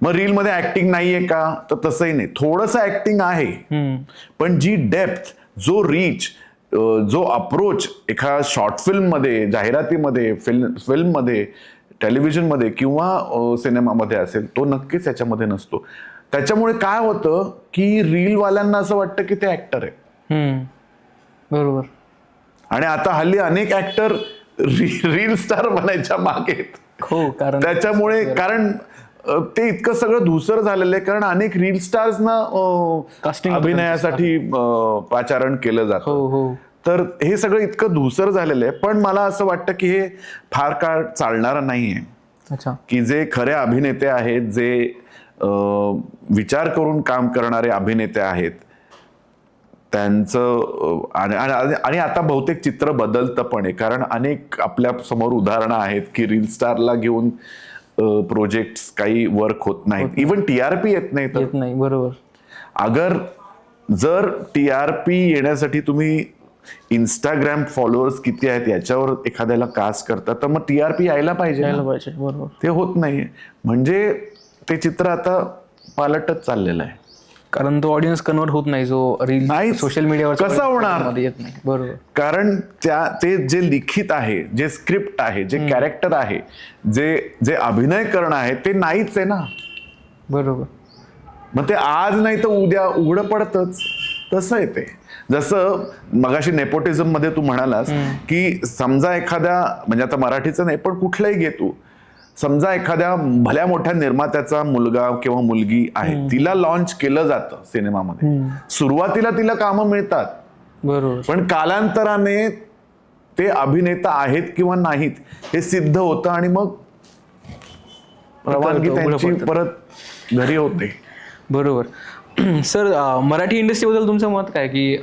मग रीलमध्ये ऍक्टिंग नाहीये का? तर तसंही नाही, थोडंसं ऍक्टिंग आहे, पण जी डेप्थ, जो रीच, जो अप्रोच एका शॉर्ट फिल्ममध्ये, जाहिरातीमध्ये, फिल्ममध्ये, टेलिव्हिजनमध्ये किंवा सिनेमामध्ये असेल, तो नक्कीच याच्यामध्ये नसतो. त्याच्यामुळे काय होतं की रीलवाल्यांना असं वाटतं की ते ऍक्टर आहे. बरोबर. आणि आता हल्ली अनेक ऍक्टर रील स्टार बनायच्या मागे आहेत. हो, कारण त्याच्यामुळे, कारण ते इतकं सगळं धूसर झालेलं आहे, कारण अनेक रील स्टार्सना Casting अभिनयासाठी पाचारण केलं जातं. हो. तर हे सगळं इतकं धूसर झालेलं आहे. पण मला असं वाटतं की हे फार काळ चालणारं नाहीये. अच्छा. की जे खरे अभिनेते आहेत, जे विचार करून काम करणारे अभिनेते आहेत, त्यांचं आणि आता बहुतेक चित्र बदलतं पण आहे, कारण अनेक आपल्या समोर उदाहरणं आहेत की रील स्टारला घेऊन प्रोजेक्ट काही वर्क होत नाहीत, इव्हन टीआरपी येत नाही. बरोबर. जर टीआरपी येण्यासाठी तुम्ही इंस्टाग्राम फॉलोअर्स किती आहेत याच्यावर एखाद्याला कास्ट करता, तर मग टीआरपी यायला पाहिजे. बरोबर. ते होत नाहीये. म्हणजे ते चित्र आता पालटच चाललेलं आहे, कारण तो ऑडियन्स कन्वर्ट होत नाही, जो रील नाही, सोशल मीडियावर कसं होणार? येत नाही. बरोबर. कारण ते जे लिखित आहे, जे स्क्रिप्ट आहे, जे कॅरेक्टर आहे, जे अभिनय करणं आहे, ते नाहीच आहे ना. बरोबर. मग ते आज नाही तर उद्या उघडं पडतच. तसं आहे ते. जसं मगाशी नेपोटिझम मध्ये तू म्हणालास की समजा एखाद्या, म्हणजे आता मराठीचं नाही पण कुठलंही घे तू, समजा एखाद्या भल्या मोठ्या निर्मात्याचा मुलगा किंवा मुलगी आहे, तिला लॉन्च केलं जातं सिनेमामध्ये, सुरुवातीला तिला कामं मिळतात. बरोबर. पण कालांतराने ते अभिनेता आहेत किंवा नाहीत हे सिद्ध होतं आणि मग परवानगी त्यांची परत घरी होते. बरोबर. सर, मराठी इंडस्ट्रीबद्दल तुमचं मत काय, की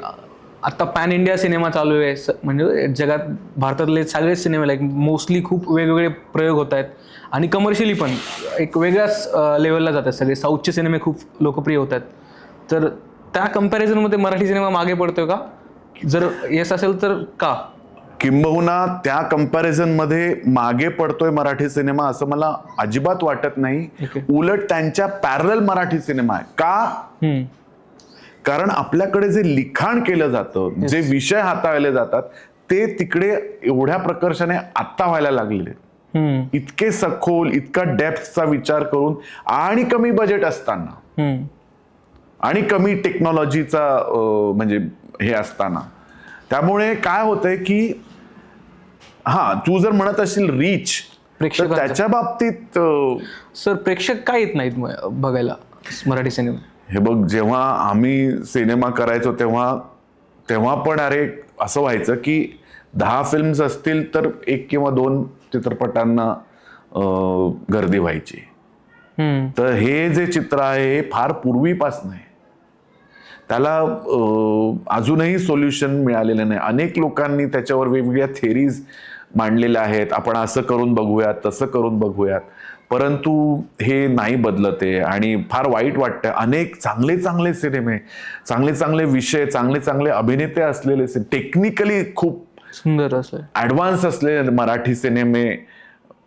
आता पॅन इंडिया सिनेमा चालू आहे, म्हणजे जगात भारतातले सगळेच सिनेमे लाईक मोस्टली खूप वेगवेगळे प्रयोग होत आहेत आणि कमर्शियली पण एक वेगळ्याच लेवलला जातात. सगळे साऊथचे सिनेमे खूप लोकप्रिय होत आहेत. तर त्या कम्पॅरिझनमध्ये मराठी सिनेमा मागे पडतोय का? जर येस असेल तर का? किंबहुना त्या कम्पॅरिझन मध्ये मागे पडतोय मराठी सिनेमा असं मला अजिबात वाटत नाही. उलट त्यांच्या पॅरलल मराठी सिनेमा आहे. का? कारण आपल्याकडे जे लिखाण केलं जातं, जे विषय हाताळले जातात, ते तिकडे एवढ्या प्रकर्षाने आत्ता व्हायला लागलेले. इतके सखोल, इतका डेप्थचा विचार करून आणि कमी बजेट असताना आणि कमी टेक्नॉलॉजीचा म्हणजे हे असताना. त्यामुळे काय होतंय की तू जर म्हणत असशील रीच, तर त्याच्या बाबतीत सर प्रेक्षक काय येत नाहीत बघायला मराठी सिनेमा? हे बघ, जेव्हा आम्ही सिनेमा करायचो तेव्हा पण अरे असं व्हायचं की 10 फिल्म्स असतील तर 1 किंवा 2 चित्रपटांना गर्दी व्हायची. तर हे जे चित्र आहे हे फार पूर्वीपासून आहे. त्याला अजूनही सोल्युशन मिळालेलं नाही. अनेक लोकांनी त्याच्यावर वेगवेगळ्या थेरीज मांडलेल्या आहेत. आपण असं करून बघूयात, तसं करून बघूयात, परंतु हे नाही बदलत आहे आणि फार वाईट वाटतं. अनेक चांगले चांगले सिनेमे, चांगले चांगले विषय, चांगले चांगले अभिनेते असलेले, टेक्निकली खूप सुंदर असं ऍडव्हान्स असलेले मराठी सिनेमे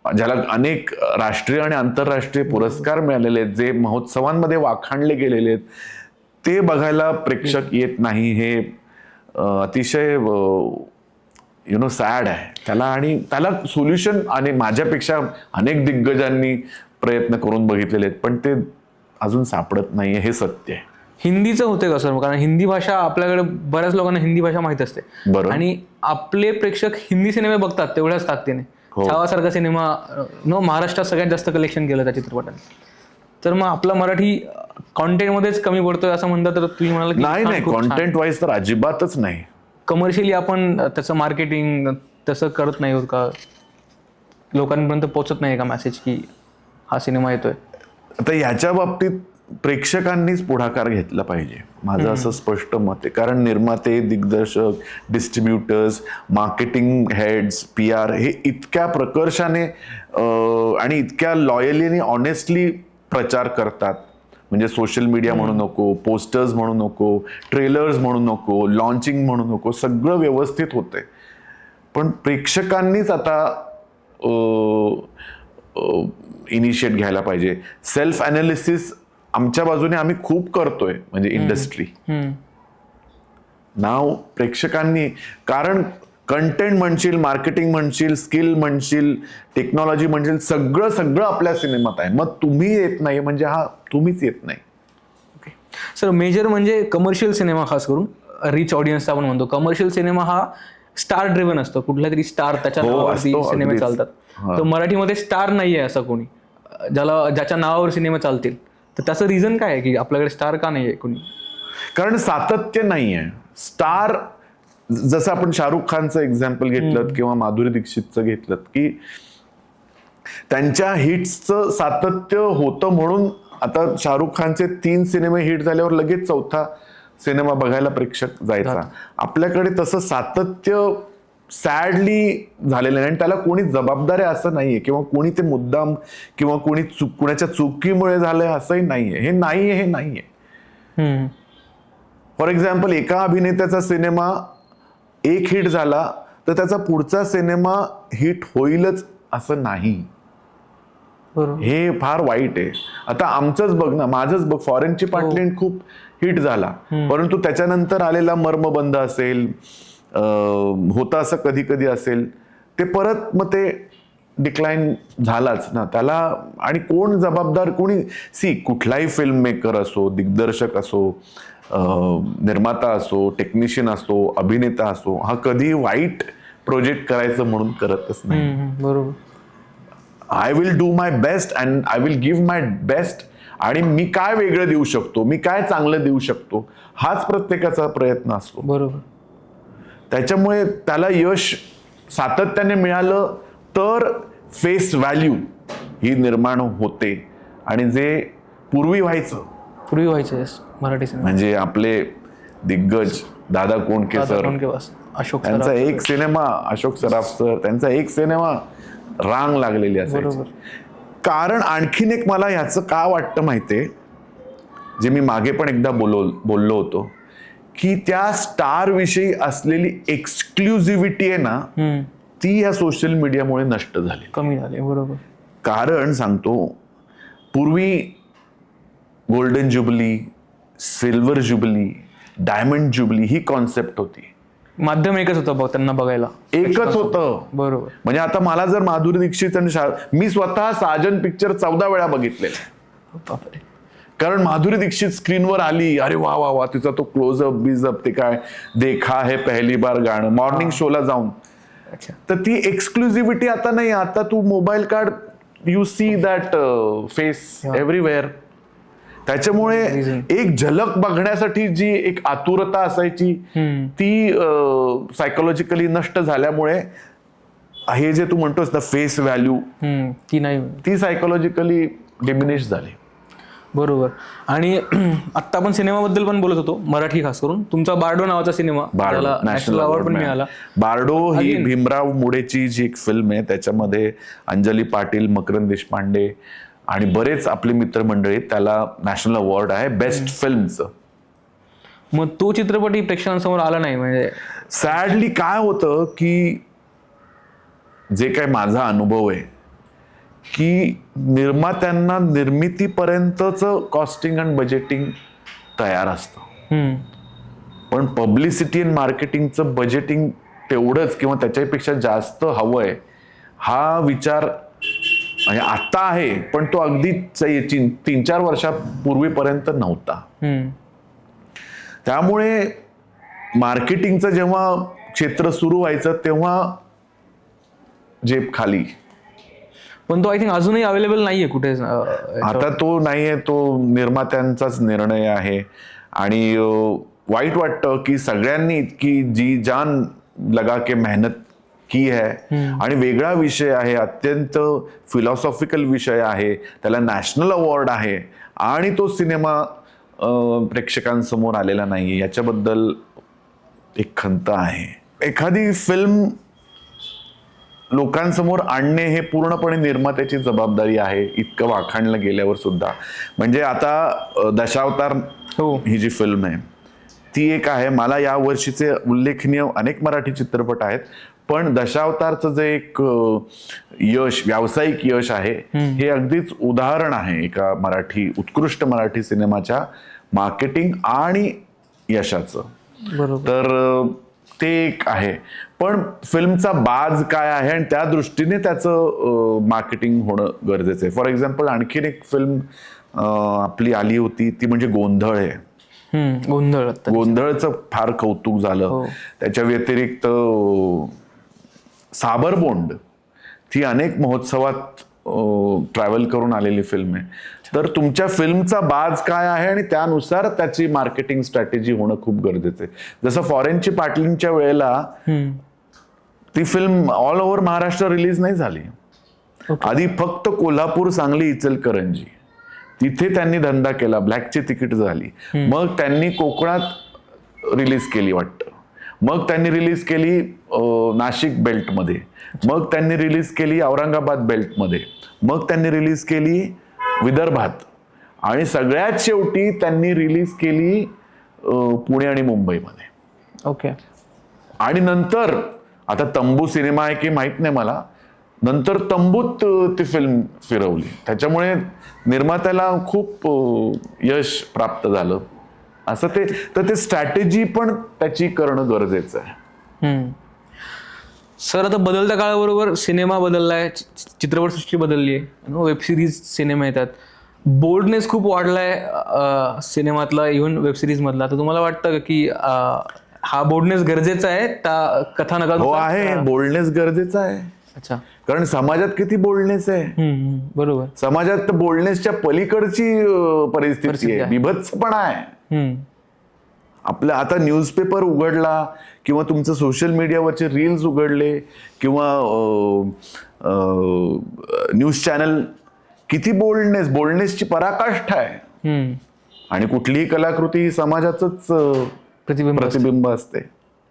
ज्याला अनेक राष्ट्रीय आणि आंतरराष्ट्रीय पुरस्कार मिळालेले आहेत, जे महोत्सवांमध्ये वाखाणले गेलेले आहेत, ते बघायला प्रेक्षक येत नाही. हे अतिशय सॅड आहे त्याला. आणि त्याला सोल्युशन आणि माझ्यापेक्षा अनेक दिग्गजांनी प्रयत्न करून बघितलेले आहेत, पण ते अजून सापडत नाहीये, हे सत्य आहे. हिंदीचं होते का सर? कारण हिंदी भाषा आपल्याकडे बऱ्याच लोकांना हिंदी भाषा माहित असते बरोबर. आणि आपले प्रेक्षक हिंदी सिनेमे बघतात तेवढ्याच ताकदीने. छावासारखा सिनेमा महाराष्ट्रात सगळ्यात जास्त कलेक्शन केलं त्या चित्रपटाने. तर मग आपला मराठी कॉन्टेंट मध्येच कमी पडतोय असं म्हणतात, तर तुम्ही म्हणाल की नाही, कॉन्टेंट वाईज तर अजिबातच नाही. कमर्शियली आपण त्याचं मार्केटिंग तसं करत नाही होत का? लोकांपर्यंत पोहोचत नाही का मेसेज की हा सिनेमा येतोय? आता याच्या बाबतीत प्रेक्षकांनीच पुढाकार घेतला पाहिजे, माझं असं स्पष्ट मत आहे. कारण निर्माते, दिग्दर्शक, डिस्ट्रीब्युटर्स, मार्केटिंग हेड्स, PR हे इतक्या प्रकर्षाने आणि इतक्या लॉयली ऑनेस्टली प्रचार करतात. म्हणजे सोशल मीडिया म्हणू नको, पोस्टर्स म्हणू नको, ट्रेलर्स म्हणू नको, लॉन्चिंग म्हणू नको, सगळं व्यवस्थित होतंय. पण प्रेक्षकांनीच आता इनिशिएट घ्यायला पाहिजे. सेल्फ अनालिसिस आमच्या बाजूने आम्ही खूप करतोय, म्हणजे इंडस्ट्री. नाव प्रेक्षकांनी, कारण कंटेंट म्हणशील, मार्केटिंग म्हणशील, स्किल म्हणशील, टेक्नॉलॉजी म्हणशील, सगळं आपल्या सिनेमात आहे. मग तुम्ही येत नाही म्हणजे हा तुम्हीच येत नाही. ओके सर, मेजर म्हणजे कमर्शियल सिनेमा, खास करून रिच ऑडियन्सचा आपण म्हणतो. कमर्शियल सिनेमा हा स्टार ड्रिव्हन असतो, कुठला तरी स्टार त्याच्या नावावरती सिनेमे चालतात. तर मराठीमध्ये स्टार नाहीये असं कोणी ज्याच्या नावावर सिनेमा चालतील. तर त्याचं रिझन काय आहे की आपल्याकडे स्टार का नाहीये कोणी? कारण सातत्य नाहीये. स्टार, जसं आपण शाहरुख खानचं एक्झाम्पल घेतलं किंवा माधुरी दीक्षितचं घेतलं, की त्यांच्या हिट्सचं सातत्य होतं म्हणून आता शाहरुख खानचे 3 सिनेमे हिट झाल्यावर लगेच 4था सिनेमा बघायला प्रेक्षक जायचा. आपल्याकडे तसं सातत्य सॅडली झालेलं नाही. आणि त्याला कोणी जबाबदार आहे असं नाहीये, किंवा कोणी ते मुद्दाम किंवा कोणी कुणाच्या चुकीमुळे झालंय असंही नाहीये. हे नाहीये. फॉर एक्झाम्पल, एका अभिनेत्याचा सिनेमा एक हिट झाला तर त्याचा पुढचा सिनेमा हिट होईलच असं नाही. हे फार वाईट आहे. आता आमचंच बघ ना, माझंच बघ, फॉरेनची पाटलीण खूप हिट झाला, परंतु त्याच्यानंतर आलेला मर्मबंध असेल, होता असं कधी कधी असेल, ते परत मग ते डिक्लाइन झालाच ना त्याला. आणि कोण जबाबदार? कोणी कुठलाही फिल्म मेकर असो, दिग्दर्शक असो, निर्माता असो, टेक्निशियन असो, अभिनेता असो, हा कधी वाईट प्रोजेक्ट करायचं म्हणून करतच नाही. बरोबर. I will do my best and I will give my best. आणि मी काय वेगळं देऊ शकतो, मी काय चांगलं देऊ शकतो, हाच प्रत्येकाचा प्रयत्न असतो. बरोबर. त्याच्यामुळे त्याला यश सातत्याने मिळालं तर फेस व्हॅल्यू ही निर्माण होते. आणि जे पूर्वी व्हायचं मराठी सिनेमा, म्हणजे आपले दिग्गज दादा कोंडके सर, अशोक त्यांचा एक सिनेमा, अशोक सराफ सर, त्यांचा एक सिनेमा रांग लागलेली असायची. कारण आणखीन एक मला ह्याचं का वाटतं माहितीये, जे मी मागे पण एकदा बोललो होतो, की त्या स्टार विषयी असलेली एक्सक्लुझिव्हिटी आहे ना, ती या सोशल मीडियामुळे नष्ट झाली, कमी झाली. बरोबर. कारण सांगतो, पूर्वी golden jubilee, silver jubilee, diamond jubilee ही कॉन्सेप्ट होती. माध्यम एकच होतं त्यांना बघायला, एकच होतं. बरोबर. म्हणजे आता मला जर माधुरी दीक्षित आणि मी स्वतः साजन पिक्चर 14 वेळा बघितलेला. कारण माधुरी दीक्षित स्क्रीनवर आली, अरे वा वा वा, तिचा तो क्लोजअप बिजअप, ते काय देखा है पहली बार गाणं, मॉर्निंग शोला जाऊन. तर ती एक्सक्लुझिव्हिटी आता नाही. आता तू मोबाईल काढ, you see that face everywhere. त्याच्यामुळे एक झलक बघण्यासाठी जी एक आतुरता असायची ती सायकोलॉजिकली नष्ट झाल्यामुळे हे जे तू म्हणतोस ना फेस व्हॅल्यू, ती नाही, ती सायकोलॉजिकली डिमिनिश झाली. बरोबर. आणि आता आपण सिनेमाबद्दल पण बोलत होतो, मराठी खास करून. तुमचा बार्डो नावाचा सिनेमा, नॅशनल अवॉर्ड पण मिळाला. बार्डो ही भीमराव मुडेची जी एक फिल्म आहे, त्याच्यामध्ये अंजली पाटील, मकरंद देशपांडे आणि बरेच आपले मित्रमंडळी, त्याला नॅशनल अवॉर्ड आहे बेस्ट फिल्मचं. मग तो चित्रपट प्रेक्षकांसमोर आला नाही. म्हणजे सॅडली काय होतं की जे काय माझा अनुभव आहे की निर्मात्यांना निर्मितीपर्यंतचं कॉस्टिंग आणि बजेटिंग तयार असतं, पण पब्लिसिटी आणि मार्केटिंगचं बजेटिंग तेवढंच किंवा त्याच्यापेक्षा जास्त हवंय हा विचार म्हणजे आता आहे, पण तो अगदी 3-4 वर्षापूर्वीपर्यंत नव्हता. त्यामुळे मार्केटिंगचं जेव्हा क्षेत्र सुरू व्हायचं तेव्हा जेब खाली. पण तो आय थिंक अजूनही अवेलेबल नाहीये कुठे. आता तो नाहीये, तो निर्मात्यांचाच निर्णय आहे. आणि वाईट वाटतं की सगळ्यांनी इतकी जी जान लगा के मेहनत की है आणि वेगळा विषय आहे, अत्यंत फिलॉसॉफिकल विषय आहे, त्याला नॅशनल अवॉर्ड आहे आणि तो सिनेमा प्रेक्षकांसमोर आलेला नाही, याच्याबद्दल एक खंत आहे. एखादी फिल्म लोकांसमोर आणणे हे पूर्णपणे निर्मात्याची जबाबदारी आहे, इतकं वाखाणलं गेल्यावर सुद्धा. म्हणजे आता दशावतार ही जी फिल्म आहे ती एक आहे. मला या वर्षीचे उल्लेखनीय अनेक मराठी चित्रपट आहेत, पण दशावतारचं जे एक यश, व्यावसायिक यश आहे, हे अगदीच उदाहरण आहे एका उत्कृष्ट मराठी सिनेमाच्या मार्केटिंग आणि यशाचं. तर ते एक आहे. पण फिल्मचा बाज काय आहे आणि त्या दृष्टीने त्याचं मार्केटिंग होणं गरजेचं आहे. फॉर एक्झाम्पल आणखीन एक फिल्म आपली आली होती ती म्हणजे गोंधळ आहे. गोंधळचं फार कौतुक झालं. त्याच्या व्यतिरिक्त साबरबोंड, ती अनेक महोत्सवात ट्रॅव्हल करून आलेली फिल्म आहे. तर तुमच्या फिल्मचा बाज काय आहे आणि त्यानुसार त्याची मार्केटिंग स्ट्रॅटेजी होणं खूप गरजेचं आहे. जसं फॉरेनची पाटलींच्या वेळेला ती film all over Maharashtra release नाही झाली. आधी फक्त कोल्हापूर, सांगली, इचलकरंजी तिथे त्यांनी धंदा केला, ब्लॅकची तिकीट झाली. मग त्यांनी कोकणात रिलीज केली वाटतं, मग त्यांनी रिलीज केली नाशिक बेल्टमध्ये, मग त्यांनी रिलीज केली औरंगाबाद बेल्टमध्ये, मग त्यांनी रिलीज केली विदर्भात आणि सगळ्यात शेवटी त्यांनी रिलीज केली पुणे आणि मुंबईमध्ये. ओके. आणि नंतर आता तंबू सिनेमा आहे की माहित नाही मला, नंतर तंबूत ती फिल्म फिरवली. त्याच्यामुळे निर्मात्याला खूप यश प्राप्त झालं. असं ते स्ट्रॅटेजी पण त्याची करणं गरजेचं आहे. सर, आता बदलत्या काळाबरोबर सिनेमा बदललाय, चित्रपटसृष्टी बदलली आहे, वेब सिरीज सिनेमा येतात, बोल्डनेस खूप वाढलाय सिनेमातला, इव्हन वेब सिरीज मधला. तर तुम्हाला वाटतं का की हा बोल्डनेस गरजेचा आहे त्या कथानकात? हो आहे, बोल्डनेस गरजेचा आहे. अच्छा. कारण समाजात किती बोल्डनेस आहे. बरोबर. समाजात बोल्डनेसच्या पलीकडची परिस्थिती आहे, बिभत्सपणा आहे. आपल्या आता न्यूजपेपर उघडला किंवा तुमचं सोशल मीडियावरचे रील्स उघडले किंवा न्यूज चॅनल, किती बोल्डनेसची पराकाष्ठा आहे. आणि कुठलीही कलाकृती ही समाजाचंच प्रतिबिंब असते.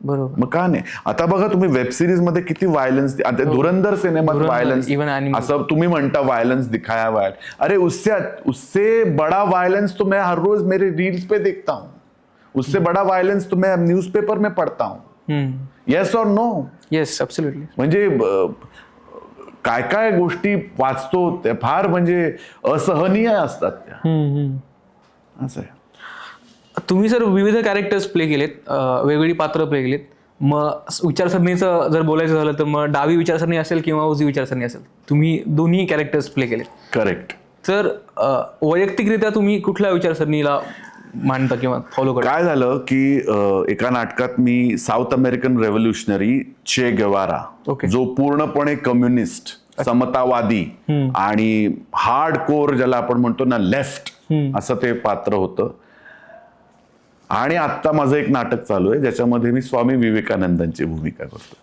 बरोबर. मग का नाही. आता बघा तुम्ही वेब सिरीज मध्ये किती व्हायलन्स, धुरंधर सिनेमात व्हायलन्स, असं तुम्ही म्हणता व्हायलन्स दिखाया व्हायल, अरे उससे बड़ा वायलेंस तो मैं हर रोज मेरे रील्स पे देखता हूँ, उससे बड़ा वायलेंस तो मैं न्यूज़पेपर में पढ़ता हूँ. येस और नो? Yes, absolutely. म्हणजे काय काय गोष्टी वाचतो त्या फार म्हणजे असहनीय असतात त्या. असं आहे. तुम्ही सर विविध कॅरेक्टर्स प्ले केलेत, वेगवेगळी पात्र प्ले केलेत. मग विचारसरणीचं जर बोलायचं झालं तर मग डावी विचारसरणी असेल किंवा उजवी विचारसरणी असेल, तुम्ही दोन्ही कॅरेक्टर्स प्ले केलेत. करेक्ट. तर वैयक्तिकरित्या तुम्ही कुठल्या विचारसरणीला मानता किंवा फॉलो करता? काय झालं की एका नाटकात मी साऊथ अमेरिकन रेव्होल्युशनरी चे गेवारा, जो पूर्णपणे कम्युनिस्ट, समतावादी आणि हार्ड कोर ज्याला आपण म्हणतो ना लेफ्ट, असं ते पात्र होतं. आणि आत्ता माझं एक नाटक चालू आहे ज्याच्यामध्ये मी स्वामी विवेकानंदांची भूमिका करतो.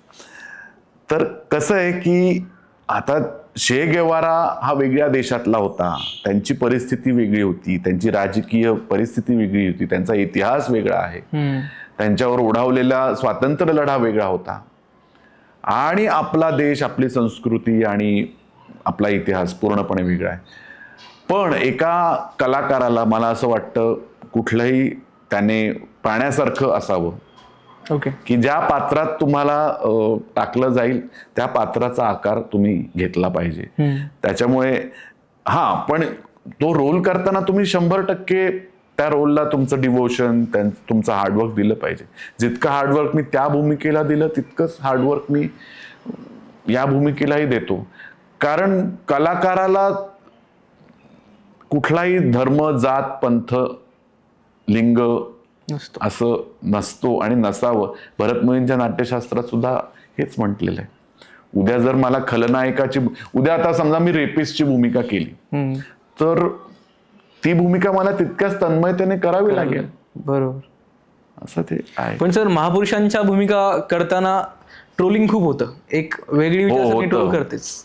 तर कसं आहे की आता शे गेवारा हा वेगळ्या देशातला होता, त्यांची परिस्थिती वेगळी होती, त्यांची राजकीय परिस्थिती वेगळी होती, त्यांचा इतिहास वेगळा आहे, त्यांच्यावर ओढावलेला स्वातंत्र्य लढा वेगळा होता, आणि आपला देश, आपली संस्कृती आणि आपला इतिहास पूर्णपणे वेगळा आहे. पण एका कलाकाराला मला असं वाटतं कुठलंही त्याने पाण्यासारखं असावं ओके. की ज्या पात्रात तुम्हाला टाकलं जाईल त्या पात्राचा आकार तुम्ही घेतला पाहिजे. त्याच्यामुळे पण तो रोल करताना तुम्ही 100% त्या रोलला तुमचं डिवोशन, तुमचं हार्डवर्क दिलं पाहिजे. जितकं हार्डवर्क मी त्या भूमिकेला दिलं तितकंच हार्डवर्क मी या भूमिकेलाही देतो. कारण कलाकाराला कुठलाही धर्म, जात, पंथ, लिंग असं नसतो आणि नसावं. भरतमुनींच्या नाट्यशास्त्रात सुद्धा हेच म्हटलेलं आहे. उद्या जर मला उद्या आता समजा मी रेपिस्टची भूमिका केली तर ती भूमिका मला तितक्याच तन्मयतेने करावी लागेल. बरोबर, असं ते आहे. पण सर महापुरुषांच्या भूमिका करताना ट्रोलिंग खूप होतं. एक वेगळी विचारसरणी ट्रोल करतेच.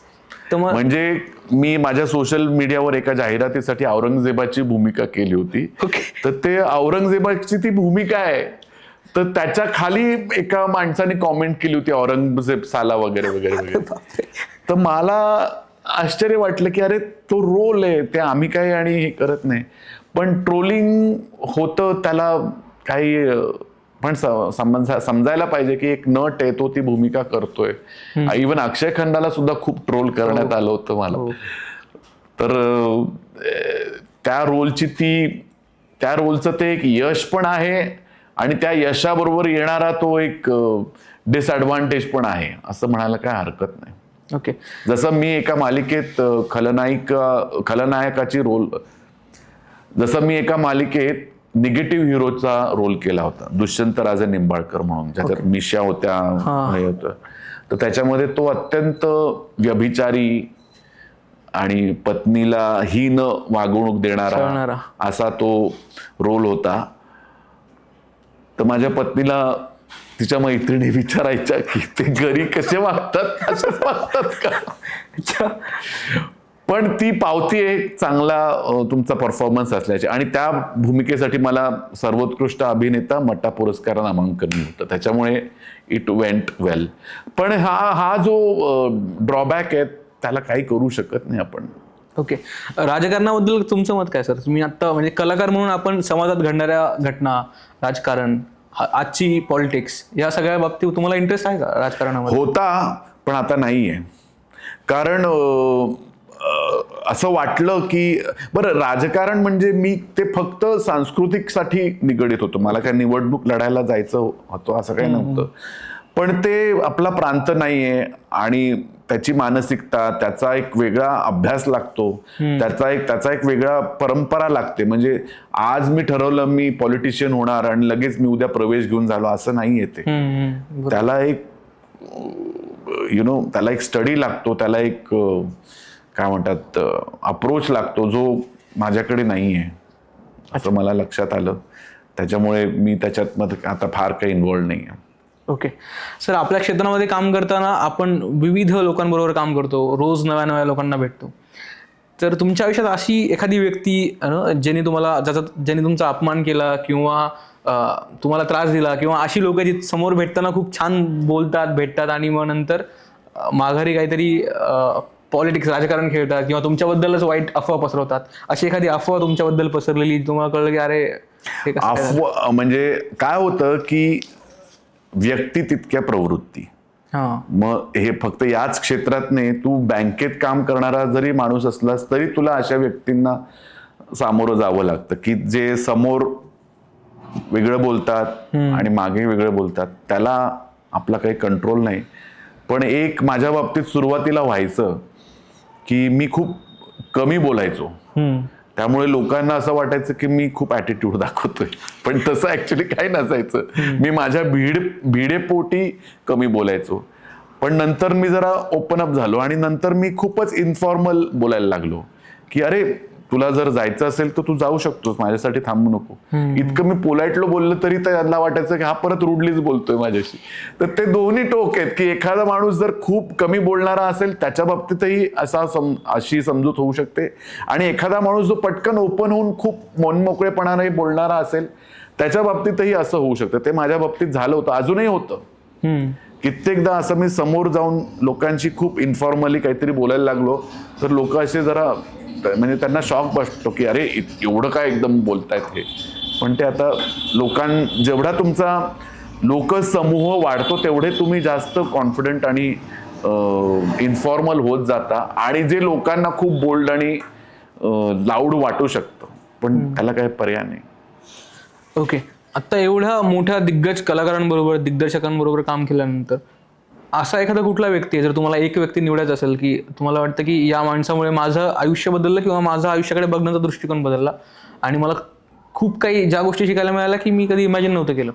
तर मग म्हणजे मी माझ्या सोशल मीडियावर एका जाहिरातीसाठी औरंगजेबाची भूमिका केली होती. तर ते औरंगजेबाची ती भूमिका आहे, तर त्याच्या खाली एका माणसाने कॉमेंट केली होती औरंगजेब साला वगैरे वगैरे वगैरे. तर मला आश्चर्य वाटलं की अरे तो रोल आहे, ते आम्ही काही आणि हे करत नाही. पण ट्रोलिंग होतं त्याला काही पण समजायला पाहिजे की एक नट आहे, तो ती भूमिका करतोय. इव्हन अक्षय खंडाला सुद्धा खूप ट्रोल करण्यात आलं होतं मला. तर त्या रोलचं ते एक यश पण आहे आणि त्या यशाबरोबर येणारा तो एक डिसएडव्हान्टेज पण आहे, असं म्हणायला काय हरकत नाही. ओके. जसं मी एका मालिकेत एका मालिकेत निगेटिव्ह हिरोचा रोल केला होता, दुष्यंत राजे निंबाळकर म्हणून, ज्याच्यात मिशा होत्या, हे होतं. तर त्याच्यामध्ये तो अत्यंत व्यभिचारी आणि पत्नीला हीन वागणूक देणारा असा तो रोल होता. तर माझ्या पत्नीला तिच्या मैत्रिणी विचारायच्या की ते घरी कसे वागतात, असेच वागतात का. पण ती पावती एक चांगला तुमचा परफॉर्मन्स असल्याची, आणि त्या भूमिकेसाठी मला सर्वोत्कृष्ट अभिनेता मट्टा पुरस्कार नामांकन होतं. त्याच्यामुळे इट वेंट वेल. पण हा जो ड्रॉबॅक आहे त्याला काही करू शकत नाही आपण. ओके. राजकारणाबद्दल तुमचं मत काय सर? तुम्ही आता म्हणजे कलाकार म्हणून आपण समाजात घडणाऱ्या घटना, राजकारण, आजची पॉलिटिक्स, या सगळ्या बाबतीत तुम्हाला इंटरेस्ट आहे का राजकारणामध्ये? होता, पण आता नाहीये. कारण असं वाटलं की बरं, राजकारण म्हणजे मी ते फक्त सांस्कृतिकसाठी निगडीत होतो. मला काय निवडणूक लढायला जायचं होतं असं काही नव्हतं. पण ते आपला प्रांत नाहीये आणि त्याची मानसिकता, त्याचा एक वेगळा अभ्यास लागतो, त्याचा एक वेगळा परंपरा लागते. म्हणजे आज मी ठरवलं मी पॉलिटिशियन होणार आणि लगेच मी उद्या प्रवेश घेऊन झालो असं नाही येते. त्याला एक त्याला एक स्टडी लागतो, त्याला एक काय म्हणतात अप्रोच लागतो, जो माझ्याकडे नाहीये असं मला लक्षात आलं. त्याच्यामुळे मी त्याच्यात आता फार काही इन्व्हॉल्व नाही आहे. ओके. सर, आपल्या क्षेत्रामध्ये काम करताना आपण विविध लोकांबरोबर काम करतो, रोज नव्या नव्या लोकांना भेटतो. तर तुमच्या आयुष्यात अशी एखादी व्यक्ती ज्याने तुमचा अपमान केला किंवा तुम्हाला त्रास दिला, किंवा अशी लोक जी समोर भेटताना खूप छान बोलतात, भेटतात आणि मग नंतर माघारी काहीतरी पॉलिटिक्स, राजकारण खेळतात किंवा तुमच्याबद्दलच वाईट अफवा पसरवतात, अशी एखादी अफवा तुमच्याबद्दल पसरलेली तुम्हाला कळलं की अरे अफवा म्हणजे काय होतं की व्यक्ती तितक्या प्रवृत्ती. मग हे फक्त याच क्षेत्रात नाही, तू बँकेत काम करणारा जरी माणूस असलास तरी तुला अशा व्यक्तींना सामोरं जावं लागतं की जे समोर वेगळं बोलतात आणि मागे वेगळं बोलतात. त्याला आपला काही कंट्रोल नाही. पण एक माझ्या बाबतीत सुरुवातीला व्हायचं की मी खूप कमी बोलायचो, त्यामुळे लोकांना असं वाटायचं की मी खूप ॲटिट्यूड दाखवतोय, पण तसं ऍक्च्युली काही नसायचं. मी माझ्या भिडेपोटी कमी बोलायचो. पण नंतर मी जरा ओपन अप झालो आणि नंतर मी खूपच इन्फॉर्मल बोलायला लागलो की अरे तुला जर जायचं असेल तर तू जाऊ शकतोस, माझ्यासाठी थांबू नको. इतकं मी पोलाइटलो बोललं तरी त्यांना वाटायचं की हा परत रुडलीच बोलतोय माझ्याशी. तर ते दोन्ही टोक आहेत की एखादा माणूस जर खूप कमी बोलणारा असेल त्याच्या बाबतीतही अशी समजूत होऊ शकते, आणि एखादा माणूस जो पटकन ओपन होऊन खूप मनमोकळेपणाने बोलणारा असेल त्याच्या बाबतीतही असं होऊ शकतं. ते माझ्या बाबतीत झालं होतं, अजूनही होतं. कित्येकदा असं मी समोर जाऊन लोकांशी खूप इन्फॉर्मली काहीतरी बोलायला लागलो तर लोक असे जरा म्हणजे त्यांना शॉक बसतो की अरे एवढं काय एकदम बोलतायत हे. पण ते आता जेवढा तुमचा लोकसमूह वाढतो तेवढे तुम्ही जास्त कॉन्फिडंट आणि इन्फॉर्मल होत जाता, आणि जे लोकांना खूप बोल्ड आणि लाऊड वाटू शकतं, पण त्याला काही पर्याय नाही. ओके, आता एवढ्या मोठ्या दिग्गज कलाकारांबरोबर, दिग्दर्शकांबरोबर काम केल्यानंतर असा एखादा कुठला व्यक्ती आहे, जर तुम्हाला एक व्यक्ती निवडायचा असेल की तुम्हाला वाटतं की या माणसामुळे माझं आयुष्य बदललं किंवा माझा आयुष्याकडे बघण्याचा दृष्टिकोन बदलला आणि मला खूप काही ज्या गोष्टी शिकायला मिळाल्या की मी कधी इमॅजिन नव्हतं केलं,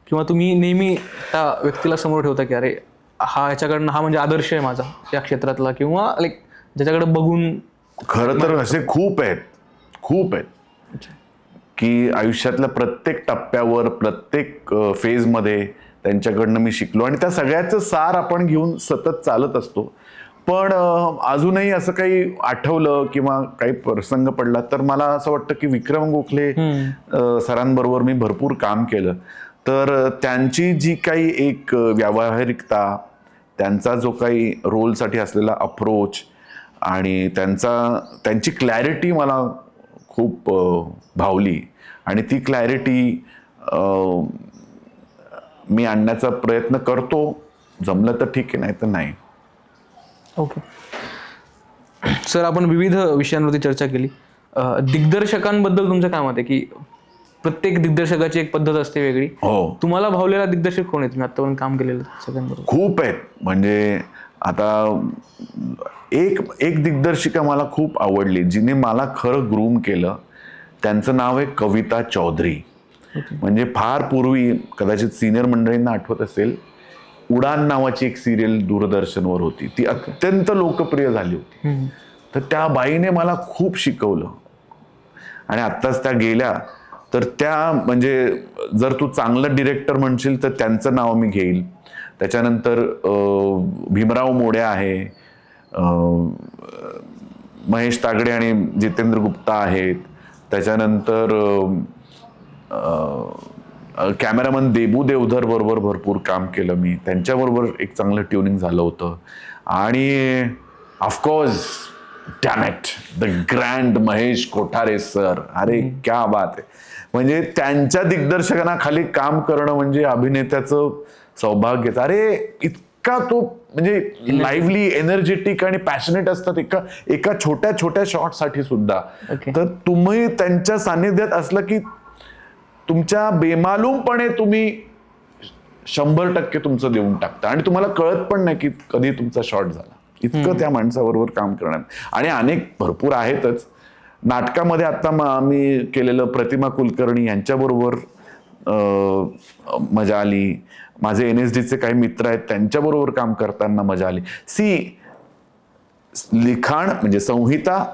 किंवा तुम्ही नेहमी त्या व्यक्तीला समोर ठेवता की अरे हा याच्याकडनं हा म्हणजे आदर्श आहे माझा या क्षेत्रातला, किंवा लाईक ज्याच्याकडे बघून. खरं तर असे खूप आहेत की आयुष्यातल्या प्रत्येक टप्प्यावर, प्रत्येक फेजमध्ये त्यांच्याकडनं मी शिकलो, आणि त्या सगळ्याचं सार आपण घेऊन सतत चालत असतो. पण अजूनही असं काही आठवलं किंवा काही प्रसंग पडला तर मला असं वाटतं की विक्रम गोखले सरांबरोबर मी भरपूर काम केलं. तर त्यांची जी काही एक व्यावहारिकता, त्यांचा जो काही रोलसाठी असलेला अप्रोच आणि त्यांची क्लॅरिटी मला खूप भावली, आणि ती क्लॅरिटी मी आणण्याचा प्रयत्न करतो. जमलं तर ठीक आहे, नाही तर नाही. ओके सर, आपण विविध विषयांवरती चर्चा केली. दिग्दर्शकांबद्दल तुमचं काय मत आहे की प्रत्येक दिग्दर्शकाची एक पद्धत असते वेगळी. हो, तुम्हाला भावलेला दिग्दर्शक कोण आहे, तुम्ही आतापर्यंत काम केलेलं सगळ्यांबरोबर? खूप आहेत. म्हणजे आता एक दिग्दर्शिका मला खूप आवडली, जिने मला खरं ग्रूम केलं. त्यांचं नाव आहे कविता चौधरी. म्हणजे फार पूर्वी, कदाचित सिनियर मंडळींना आठवत असेल, उडान नावाची एक सिरियल दूरदर्शनवर होती, ती अत्यंत लोकप्रिय झाली होती. तर त्या बाईने मला खूप शिकवलं, आणि आत्ताच त्या गेल्या. तर त्या म्हणजे जर तू चांगलं डिरेक्टर म्हणशील तर त्यांचं नाव मी घेईल. त्याच्यानंतर भीमराव मोड्या आहे, महेश तागडे आणि जितेंद्र गुप्ता आहेत. त्याच्यानंतर कॅमेरामन देबू देवधर बरोबर भरपूर काम केलं मी, त्यांच्याबरोबर एक चांगलं ट्युनिंग झालं होतं. आणि of course damn it the grand Mahesh Kothare sir, अरे क्या बात आहे. म्हणजे त्यांच्या दिग्दर्शकांखाली काम करणं म्हणजे अभिनेत्याचं सौभाग्यच. अरे इतका तो म्हणजे लाईव्हली, एनर्जेटिक आणि पॅशनेट असतात एका छोट्या छोट्या शॉटसाठी सुद्धा. तर तुम्ही त्यांच्या सानिध्यात असलं की तुमच्या बेमालूमपणे तुम्ही 100% तुमचं देऊन टाकता, आणि तुम्हाला कळत पण नाही की कधी तुमचा शॉट झाला. इतकं त्या माणसाबरोबर काम करण्यात. आणि अनेक भरपूर आहेतच. नाटकामध्ये आता आम्ही केलेलं प्रतिमा कुलकर्णी यांच्याबरोबर मजा आली. माझे NSDचे काही मित्र आहेत, त्यांच्याबरोबर काम करताना मजा आली. लिखाण म्हणजे संहिता,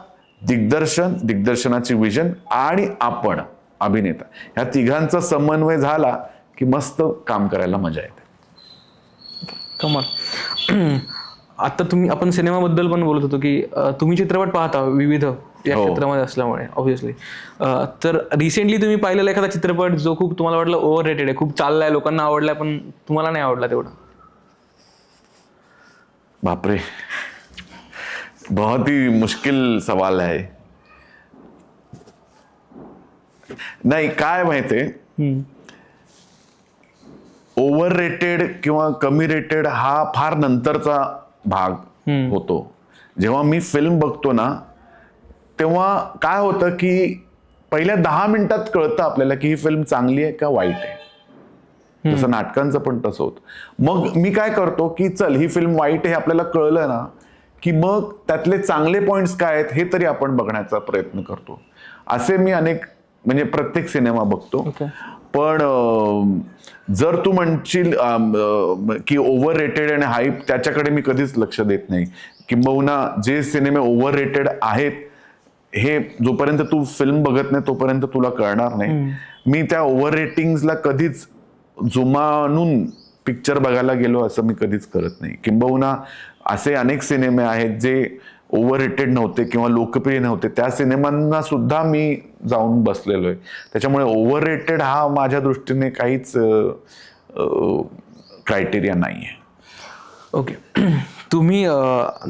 दिग्दर्शन, दिग्दर्शनाची विजन, आणि आपण अभिनेता, ह्या तिघांचा समन्वय झाला की मस्त काम करायला मजा येते. कमाल. आता आपण सिनेमाबद्दल पण बोलत होतो की तुम्ही चित्रपट पाहता विविध या क्षेत्रामध्ये असल्यामुळे ऑब्व्हियसली. तर रिसेंटली तुम्ही पाहिलेला एखादा चित्रपट जो खूप तुम्हाला वाटलं ओव्हर रेटेड आहे, खूप चाललाय, लोकांना आवडलाय, पण तुम्हाला नाही आवडला तेवढा? बापरे, बहुत ही मुश्किल सवाल आहे. नाही, काय माहितीये, ओव्हर रेटेड किंवा कमी रेटेड हा फार नंतरचा भाग होतो. जेव्हा मी फिल्म बघतो ना, तेव्हा काय होतं की पहिल्या 10 मिनिटात कळतं आपल्याला की ही फिल्म चांगली आहे का वाईट आहे. जसं नाटकांचं पण तसं होतं. मग मी काय करतो की चल, ही फिल्म वाईट आहे आपल्याला कळलं ना, की मग त्यातले चांगले पॉइंट्स काय आहेत हे तरी आपण बघण्याचा प्रयत्न करतो. असे मी म्हणजे प्रत्येक सिनेमा बघतो. पण जर तू म्हणशील की ओव्हर रेटेड आणि हाईप, त्याच्याकडे मी कधीच लक्ष देत नाही. किंबहुना जे सिनेमे ओव्हर रेटेड आहेत हे जोपर्यंत तू फिल्म बघत नाही तोपर्यंत तुला कळणार नाही. मी त्या ओव्हर रेटिंग्सला कधीच जुमानून पिक्चर बघायला गेलो असं मी कधीच करत नाही. किंबहुना असे अनेक सिनेमे आहेत जे ओव्हर रेटेड नव्हते किंवा लोकप्रिय नव्हते, त्या सिनेमांना सुद्धा मी जाऊन बसलेलो आहे. त्याच्यामुळे ओव्हर रेटेड हा माझ्या दृष्टीने काहीच क्रायटेरिया नाही आहे. ओके. तुम्ही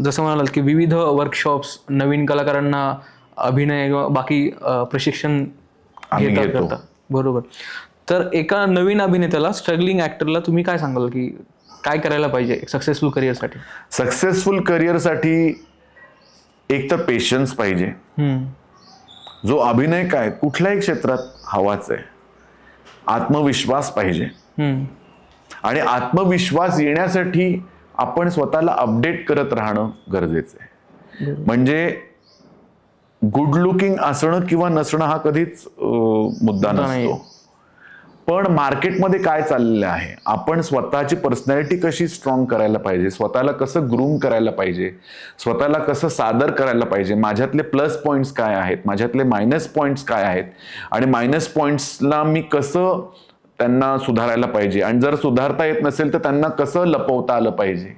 जसं म्हणालात की विविध वर्कशॉप्स नवीन कलाकारांना अभिनय किंवा बाकी प्रशिक्षण घेता, बरोबर. तर एका नवीन अभिनेत्याला, स्ट्रगलिंग ऍक्टरला तुम्ही काय सांगाल की काय करायला पाहिजे सक्सेसफुल करिअरसाठी? सक्सेसफुल करिअरसाठी एक तर पेशन्स पाहिजे. जो अभिनय काय कुठल्याही क्षेत्रात हवाच आहे. आत्मविश्वास पाहिजे. आणि आत्मविश्वास येण्यासाठी आपण स्वतःला अपडेट करत राहणं गरजेचं आहे. म्हणजे गुड लुकिंग असणं किंवा नसणं हा कधीच मुद्दा नसतो. पण मार्केटमध्ये काय चाललेलं आहे, आपण स्वतःची पर्सनॅलिटी कशी स्ट्रॉंग करायला पाहिजे, स्वतःला कसं ग्रूम करायला पाहिजे, स्वतःला कसं सादर करायला पाहिजे, माझ्यातले प्लस पॉइंट्स काय आहेत, माझ्यातले मायनस पॉइंट्स काय आहेत, आणि मायनस पॉइंट्सला मी कसं त्यांना सुधारायला पाहिजे, आणि जर सुधारता येत नसेल तर त्यांना कसं लपवता आलं पाहिजे,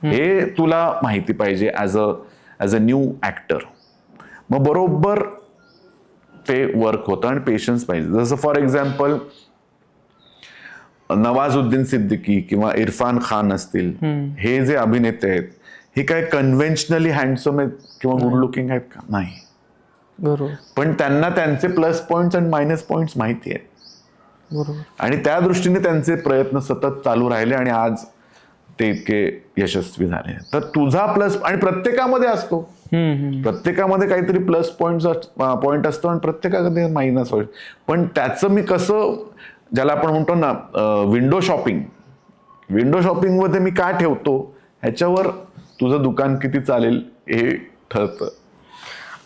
हे तुला माहिती पाहिजे ॲज अ न्यू ॲक्टर. मग बरोबर ते वर्क होतं. आणि पेशन्स पाहिजे. जसं फॉर एक्झाम्पल नवाजुद्दीन सिद्दीकी किंवा इरफान खान असतील, हे जे अभिनेते आहेत, हे काय कन्व्हेन्शनली हँडसम आहेत किंवा गुड लुकिंग आहेत का? नाही. बरोबर. पण त्यांना त्यांचे प्लस पॉइंट्स आणि मायनस पॉइंट्स माहिती आहेत. बरोबर. आणि त्या दृष्टीने त्यांचे प्रयत्न सतत चालू राहिले आणि आज ते इतके यशस्वी झाले. तर तुझा प्लस, आणि प्रत्येकामध्ये असतो, प्रत्येकामध्ये काहीतरी प्लस पॉइंट असतो आणि प्रत्येकामध्ये मायनस होईल. पण त्याचं मी कसं, ज्याला आपण म्हणतो ना विंडो शॉपिंग मध्ये मी काय ठेवतो ह्याच्यावर तुझं दुकान किती चालेल हे ठरतं.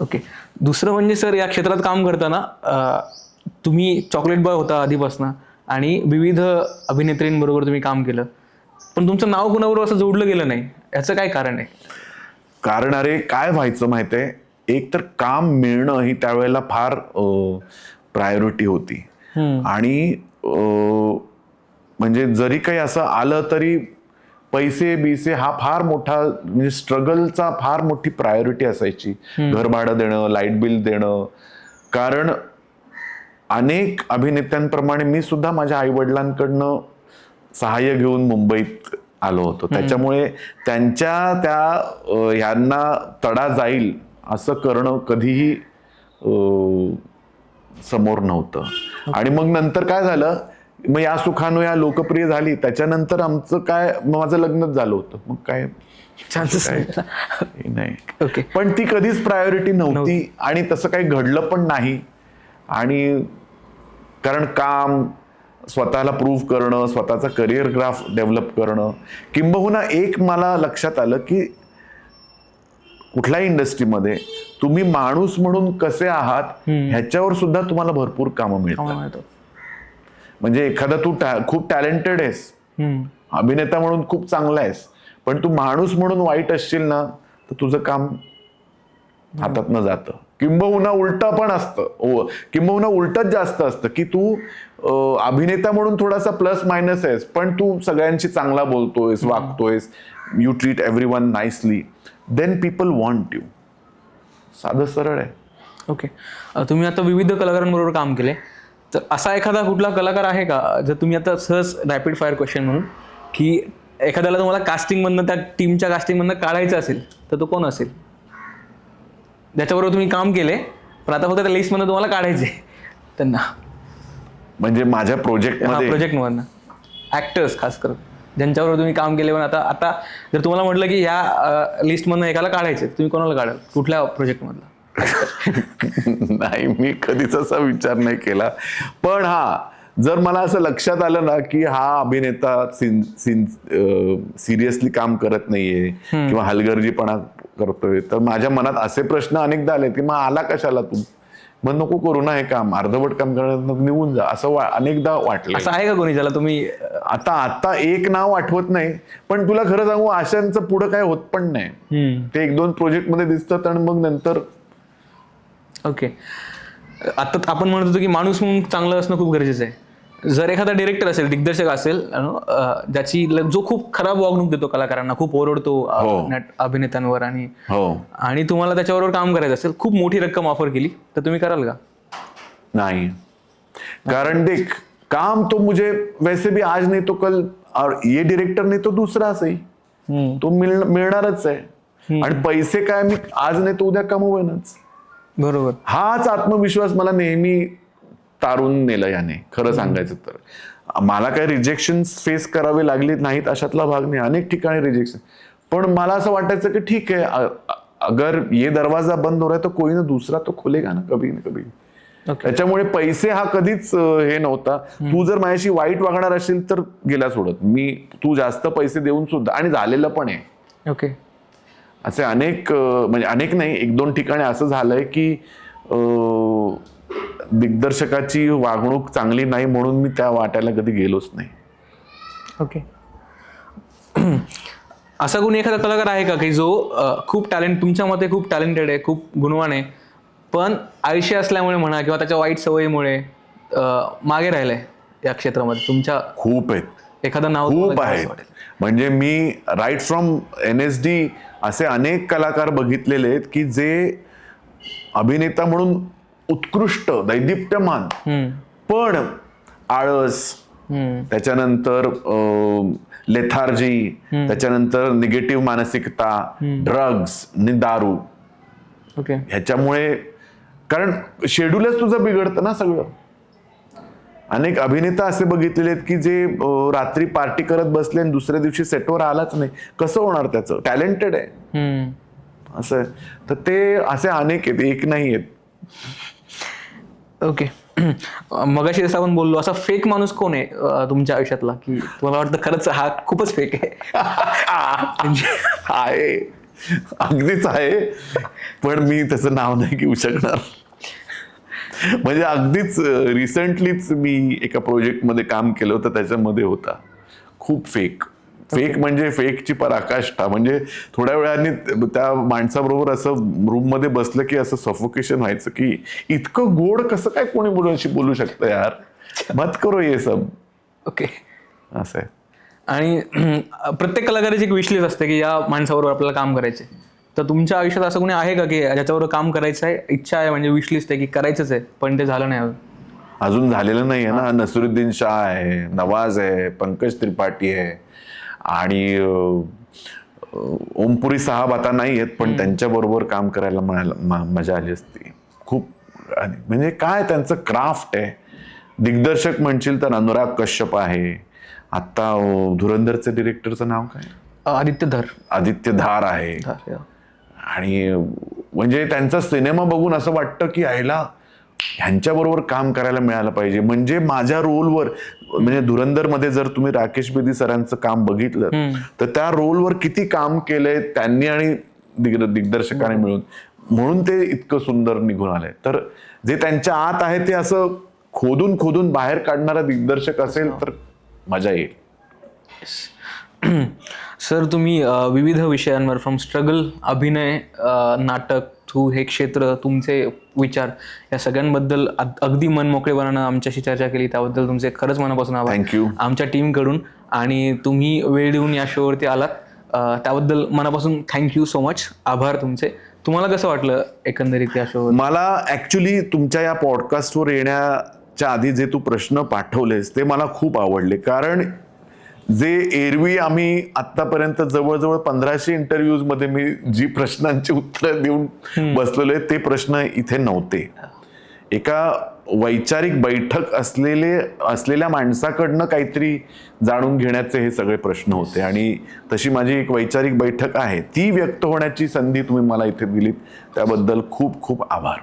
ओके. दुसरं म्हणजे सर, या क्षेत्रात काम करताना तुम्ही चॉकलेट बॉय होता आधीपासून आणि विविध अभिनेत्रींबरोबर तुम्ही काम केलं, पण तुमचं नाव कुणाबरोबर असं जोडलं गेलं नाही, याचं काय कारण आहे? कारण अरे काय व्हायचं माहितीये, एक तर काम मिळणं ही त्यावेळेला फार प्रायोरिटी होती. आणि म्हणजे जरी काही असं आलं तरी पैसे बिसे हा फार मोठा, म्हणजे स्ट्रगलचा फार मोठी प्रायोरिटी असायची. घर भाडं देणं, लाईट बिल देणं. कारण अनेक अभिनेत्यांप्रमाणे मी सुद्धा माझ्या आई वडिलांकडनं सहाय्य घेऊन मुंबईत आलो होतो. त्याच्यामुळे त्यांच्या त्या ह्यांना तडा जाईल असं करणं कधीही समोर नव्हतं. आणि मग नंतर काय झालं, मग या सुखानं या लोकप्रिय झाली, त्याच्यानंतर आमचं काय, माझं लग्नच झालं होतं. मग काय चान्सेस नाही. ओके. पण ती कधीच प्रायोरिटी नव्हती आणि तसं काही घडलं पण नाही. आणि कारण काम, स्वतःला प्रूव्ह करणं, स्वतःचा करिअर ग्राफ डेव्हलप करणं, किंबहुना एक मला लक्षात आलं की कुठल्याही इंडस्ट्रीमध्ये तुम्ही माणूस म्हणून कसे आहात ह्याच्यावर सुद्धा तुम्हाला भरपूर कामं मिळतात. म्हणजे एखादा तू खूप टॅलेंटेड आहेस, अभिनेता म्हणून खूप चांगला आहेस, पण तू माणूस म्हणून वाईट असशील ना, तर तुझं काम हातातनं जातं. किंबहुना उलटा पण असतं, किंबहुना उलटच जास्त असतं की तू अभिनेता म्हणून थोडासा प्लस मायनस आहेस, पण तू सगळ्यांशी चांगला बोलतोयस, वागतोयस, you treat everyone nicely, then people want you. साधं सरळ आहे. ओके. तुम्ही आता विविध कलाकारांबरोबर काम केले, तर असा एखादा कुठला कलाकार आहे का, जर तुम्ही आता सहज रॅपिड फायर क्वेश्चन म्हणून, की एखाद्याला तुम्हाला कास्टिंगमधनं, त्या टीमच्या कास्टिंगमधनं काढायचं असेल, तर तो कोण असेल ज्याच्याबरोबर तुम्ही काम केले, पण आता फक्त त्या लिस्टमधनं तुम्हाला काढायचे त्यांना? म्हणजे माझ्या प्रोजेक्टमधनं ऍक्टर्स खास करून ज्यांच्याबरोबर तुम्ही काम केले, पण आता जर तुम्हाला म्हटलं की ह्या लिस्टमधनं एकाला काढायचे, तुम्ही कोणाला काढाल, कुठल्या प्रोजेक्टमधला? नाही, मी कधीच असा विचार नाही केला. पण हा, जर मला असं लक्षात आलं ना की हा अभिनेता सिरियसली काम करत नाहीये किंवा हलगर्जीपणा करतोय, तर माझ्या मनात असे प्रश्न अनेकदा आले की मग आला कशाला तू, मग नको करू ना हे काम, अर्धवट काम करण्यात निघून जा, असं अनेकदा वाटलं. असं आहे का कोणी ज्याला तुम्ही? आता एक नाव आठवत नाही, पण तुला खरं सांगू, आशांचं पुढं काय होत पण नाही. ते 1-2 प्रोजेक्ट मध्ये दिसतात आणि मग नंतर. ओके. आता आपण म्हणत होतो की माणूस म्हणून चांगलं असणं खूप गरजेचं आहे. जर एखादा डिरेक्टर असेल, दिग्दर्शक असेल, जो खूप खराब वागणूक देतो कलाकारांना, खूप ओरडतो अभिनेत्यांवर, आणि तुम्हाला त्याच्याबरोबर काम करायचं असेल, खूप मोठी रक्कम ऑफर केली, तर तुम्ही कराल का? नाही. कारण देख, काम तो मुझे वैसे भी आज नहीं तो कल, और ये डायरेक्टर नहीं तो दूसरा सही, तो मिळणारच आहे. आणि पैसे काय मी आज नाही तो उद्या कमवेनच. बरोबर. हाच आत्मविश्वास मला नेहमी तारून नेलं याने, खरं सांगायचं तर. मला काही रिजेक्शन फेस करावे लागले नाहीत अशातला भाग नाही, अनेक ठिकाणी रिजेक्शन. पण मला असं वाटायचं की ठीक आहे, अगर ये दरवाजा बंद हो रहा है तो कोई ना दूसरा तो खुलेगा ना कभी ना कभी. त्याच्यामुळे पैसे हा कधीच हे नव्हता. तू जर माझ्याशी वाईट वागणार असेल तर गेला सोडत मी, तू जास्त पैसे देऊन सुद्धा, आणि झालेलं पण आहे. ओके. असे अनेक, म्हणजे अनेक नाही, 1-2 ठिकाणी असं झालंय की दिग्दर्शकाची वागणूक चांगली नाही म्हणून मी त्या वाट्याला कधी गेलोच नाही. ओके. असा कोणी एखादा कलाकार आहे का की जो खूप टॅलेंट, तुमच्या मते खूप टॅलेंटेड आहे, खूप गुणवान आहे, पण आयुष्य असल्यामुळे म्हणा किंवा त्याच्या वाईट सवयीमुळे मागे राहिलंय या क्षेत्रामध्ये? तुमच्या खूप आहेत, एखादं नाव खूप तुम्हाला आहेत. असं वाटेल? म्हणजे मी राईट फ्रॉम NSD असे अनेक कलाकार बघितलेले आहेत की जे अभिनेता म्हणून उत्कृष्ट, दैदिप्यमान, पण आळस, त्याच्यानंतर लेथार्जी, त्याच्यानंतर निगेटिव्ह मानसिकता, ड्रग्ज आणि दारू, ओके, ह्याच्यामुळे, कारण शेड्यूलच तुझं बिघडतं ना सगळं. अनेक अभिनेता असे बघितलेले आहेत की जे रात्री पार्टी करत बसले आणि दुसऱ्या दिवशी सेटवर आलाच नाही. कसं होणार? त्याचं टॅलेंटेड आहे असं. तर ते असे अनेक आहेत, एक नाही आहेत. ओके. मगाशी जसं आपण बोललो, असा फेक माणूस कोण आहे तुमच्या आयुष्यातला की तुम्हाला वाटतं खरंच हा खूपच फेक आहे? आहे, अगदीच आहे, पण मी त्याचं नाव नाही घेऊ शकणार. म्हणजे अगदीच रिसेंटलीच मी एका प्रोजेक्टमध्ये काम केलं होतं, त्याच्यामध्ये होता खूप फेक. म्हणजे फेकची पराकाष्ठा. म्हणजे थोड्या वेळाने त्या माणसाबरोबर असं रूम मध्ये बसलं की असं सफोकेशन व्हायचं की इतकं गोड कसं काय कोणी मुलांशी बोलू शकतं यार, मत करो ये सब. ओके, असं आहे. आणि प्रत्येक कलाकाराची एक विशलिस्ट असते की या माणसाबरोबर आपल्याला काम करायचे. तर तुमच्या आयुष्यात असं कोणी आहे का की ज्याच्याबरोबर काम करायचं आहे, इच्छा आहे, म्हणजे विशलिस्ट आहे की करायचंच आहे पण ते झालं नाही अजून? अजून झालेलं नाही आहे ना. नसरुद्दीन शाह आहे, नवाज आहे, पंकज त्रिपाठी आहे, आणि ओमपुरी साहब आता नाही आहेत, पण त्यांच्या बरोबर काम करायला मजा आली असती खूप. म्हणजे काय त्यांचं क्राफ्ट आहे. दिग्दर्शक म्हणशील तर अनुराग कश्यप आहे. आता धुरंधरचे डिरेक्टरचं नाव काय? आदित्य धार आहे. आणि म्हणजे त्यांचा सिनेमा बघून असं वाटतं की ह्याला ह्यांच्याबरोबर काम करायला मिळालं पाहिजे. म्हणजे माझ्या रोलवर, म्हणजे धुरंधरमध्ये जर तुम्ही राकेश बेदी सरांचं काम बघितलं तर त्या रोलवर किती काम केलंय त्यांनी आणि दिग्दर्शकाने मिळून, म्हणून ते इतकं सुंदर निघून आलंय. तर जे त्यांच्या आत आहे ते असं खोदून खोदून बाहेर काढणारा दिग्दर्शक असेल तर मजा येईल. सर, तुम्ही विविध विषयांवर, फ्रॉम स्ट्रगल, अभिनय, नाटक, थ्रू हे क्षेत्र, तुमचे विचार, या सगळ्यांबद्दल अगदी मन मोकळेपणानं आमच्याशी चर्चा केली, त्याबद्दल तुमचे खरंच मनापासून आभार. थँक्यू. आमच्या टीमकडून, आणि तुम्ही वेळ देऊन या शोवरती आलात त्याबद्दल मनापासून थँक्यू सो मच. आभार तुमचे. तुम्हाला कसं वाटलं एकंदरीत या शो? मला ऍक्च्युली तुमच्या या पॉडकास्टवर येण्याच्या आधी जे तू प्रश्न पाठवलेस ते मला खूप आवडले. कारण जे एरवी आम्ही आतापर्यंत जवळजवळ 1500 इंटरव्ह्यूज मध्ये मी जी प्रश्नांची उत्तरं देऊन बसलेलो आहे ते प्रश्न इथे नव्हते. एका वैचारिक बैठक असलेल्या माणसाकडनं काहीतरी जाणून घेण्याचे हे सगळे प्रश्न होते. आणि तशी माझी एक वैचारिक बैठक आहे, ती व्यक्त होण्याची संधी तुम्ही मला इथे दिलीत, त्याबद्दल खूप खूप आभार.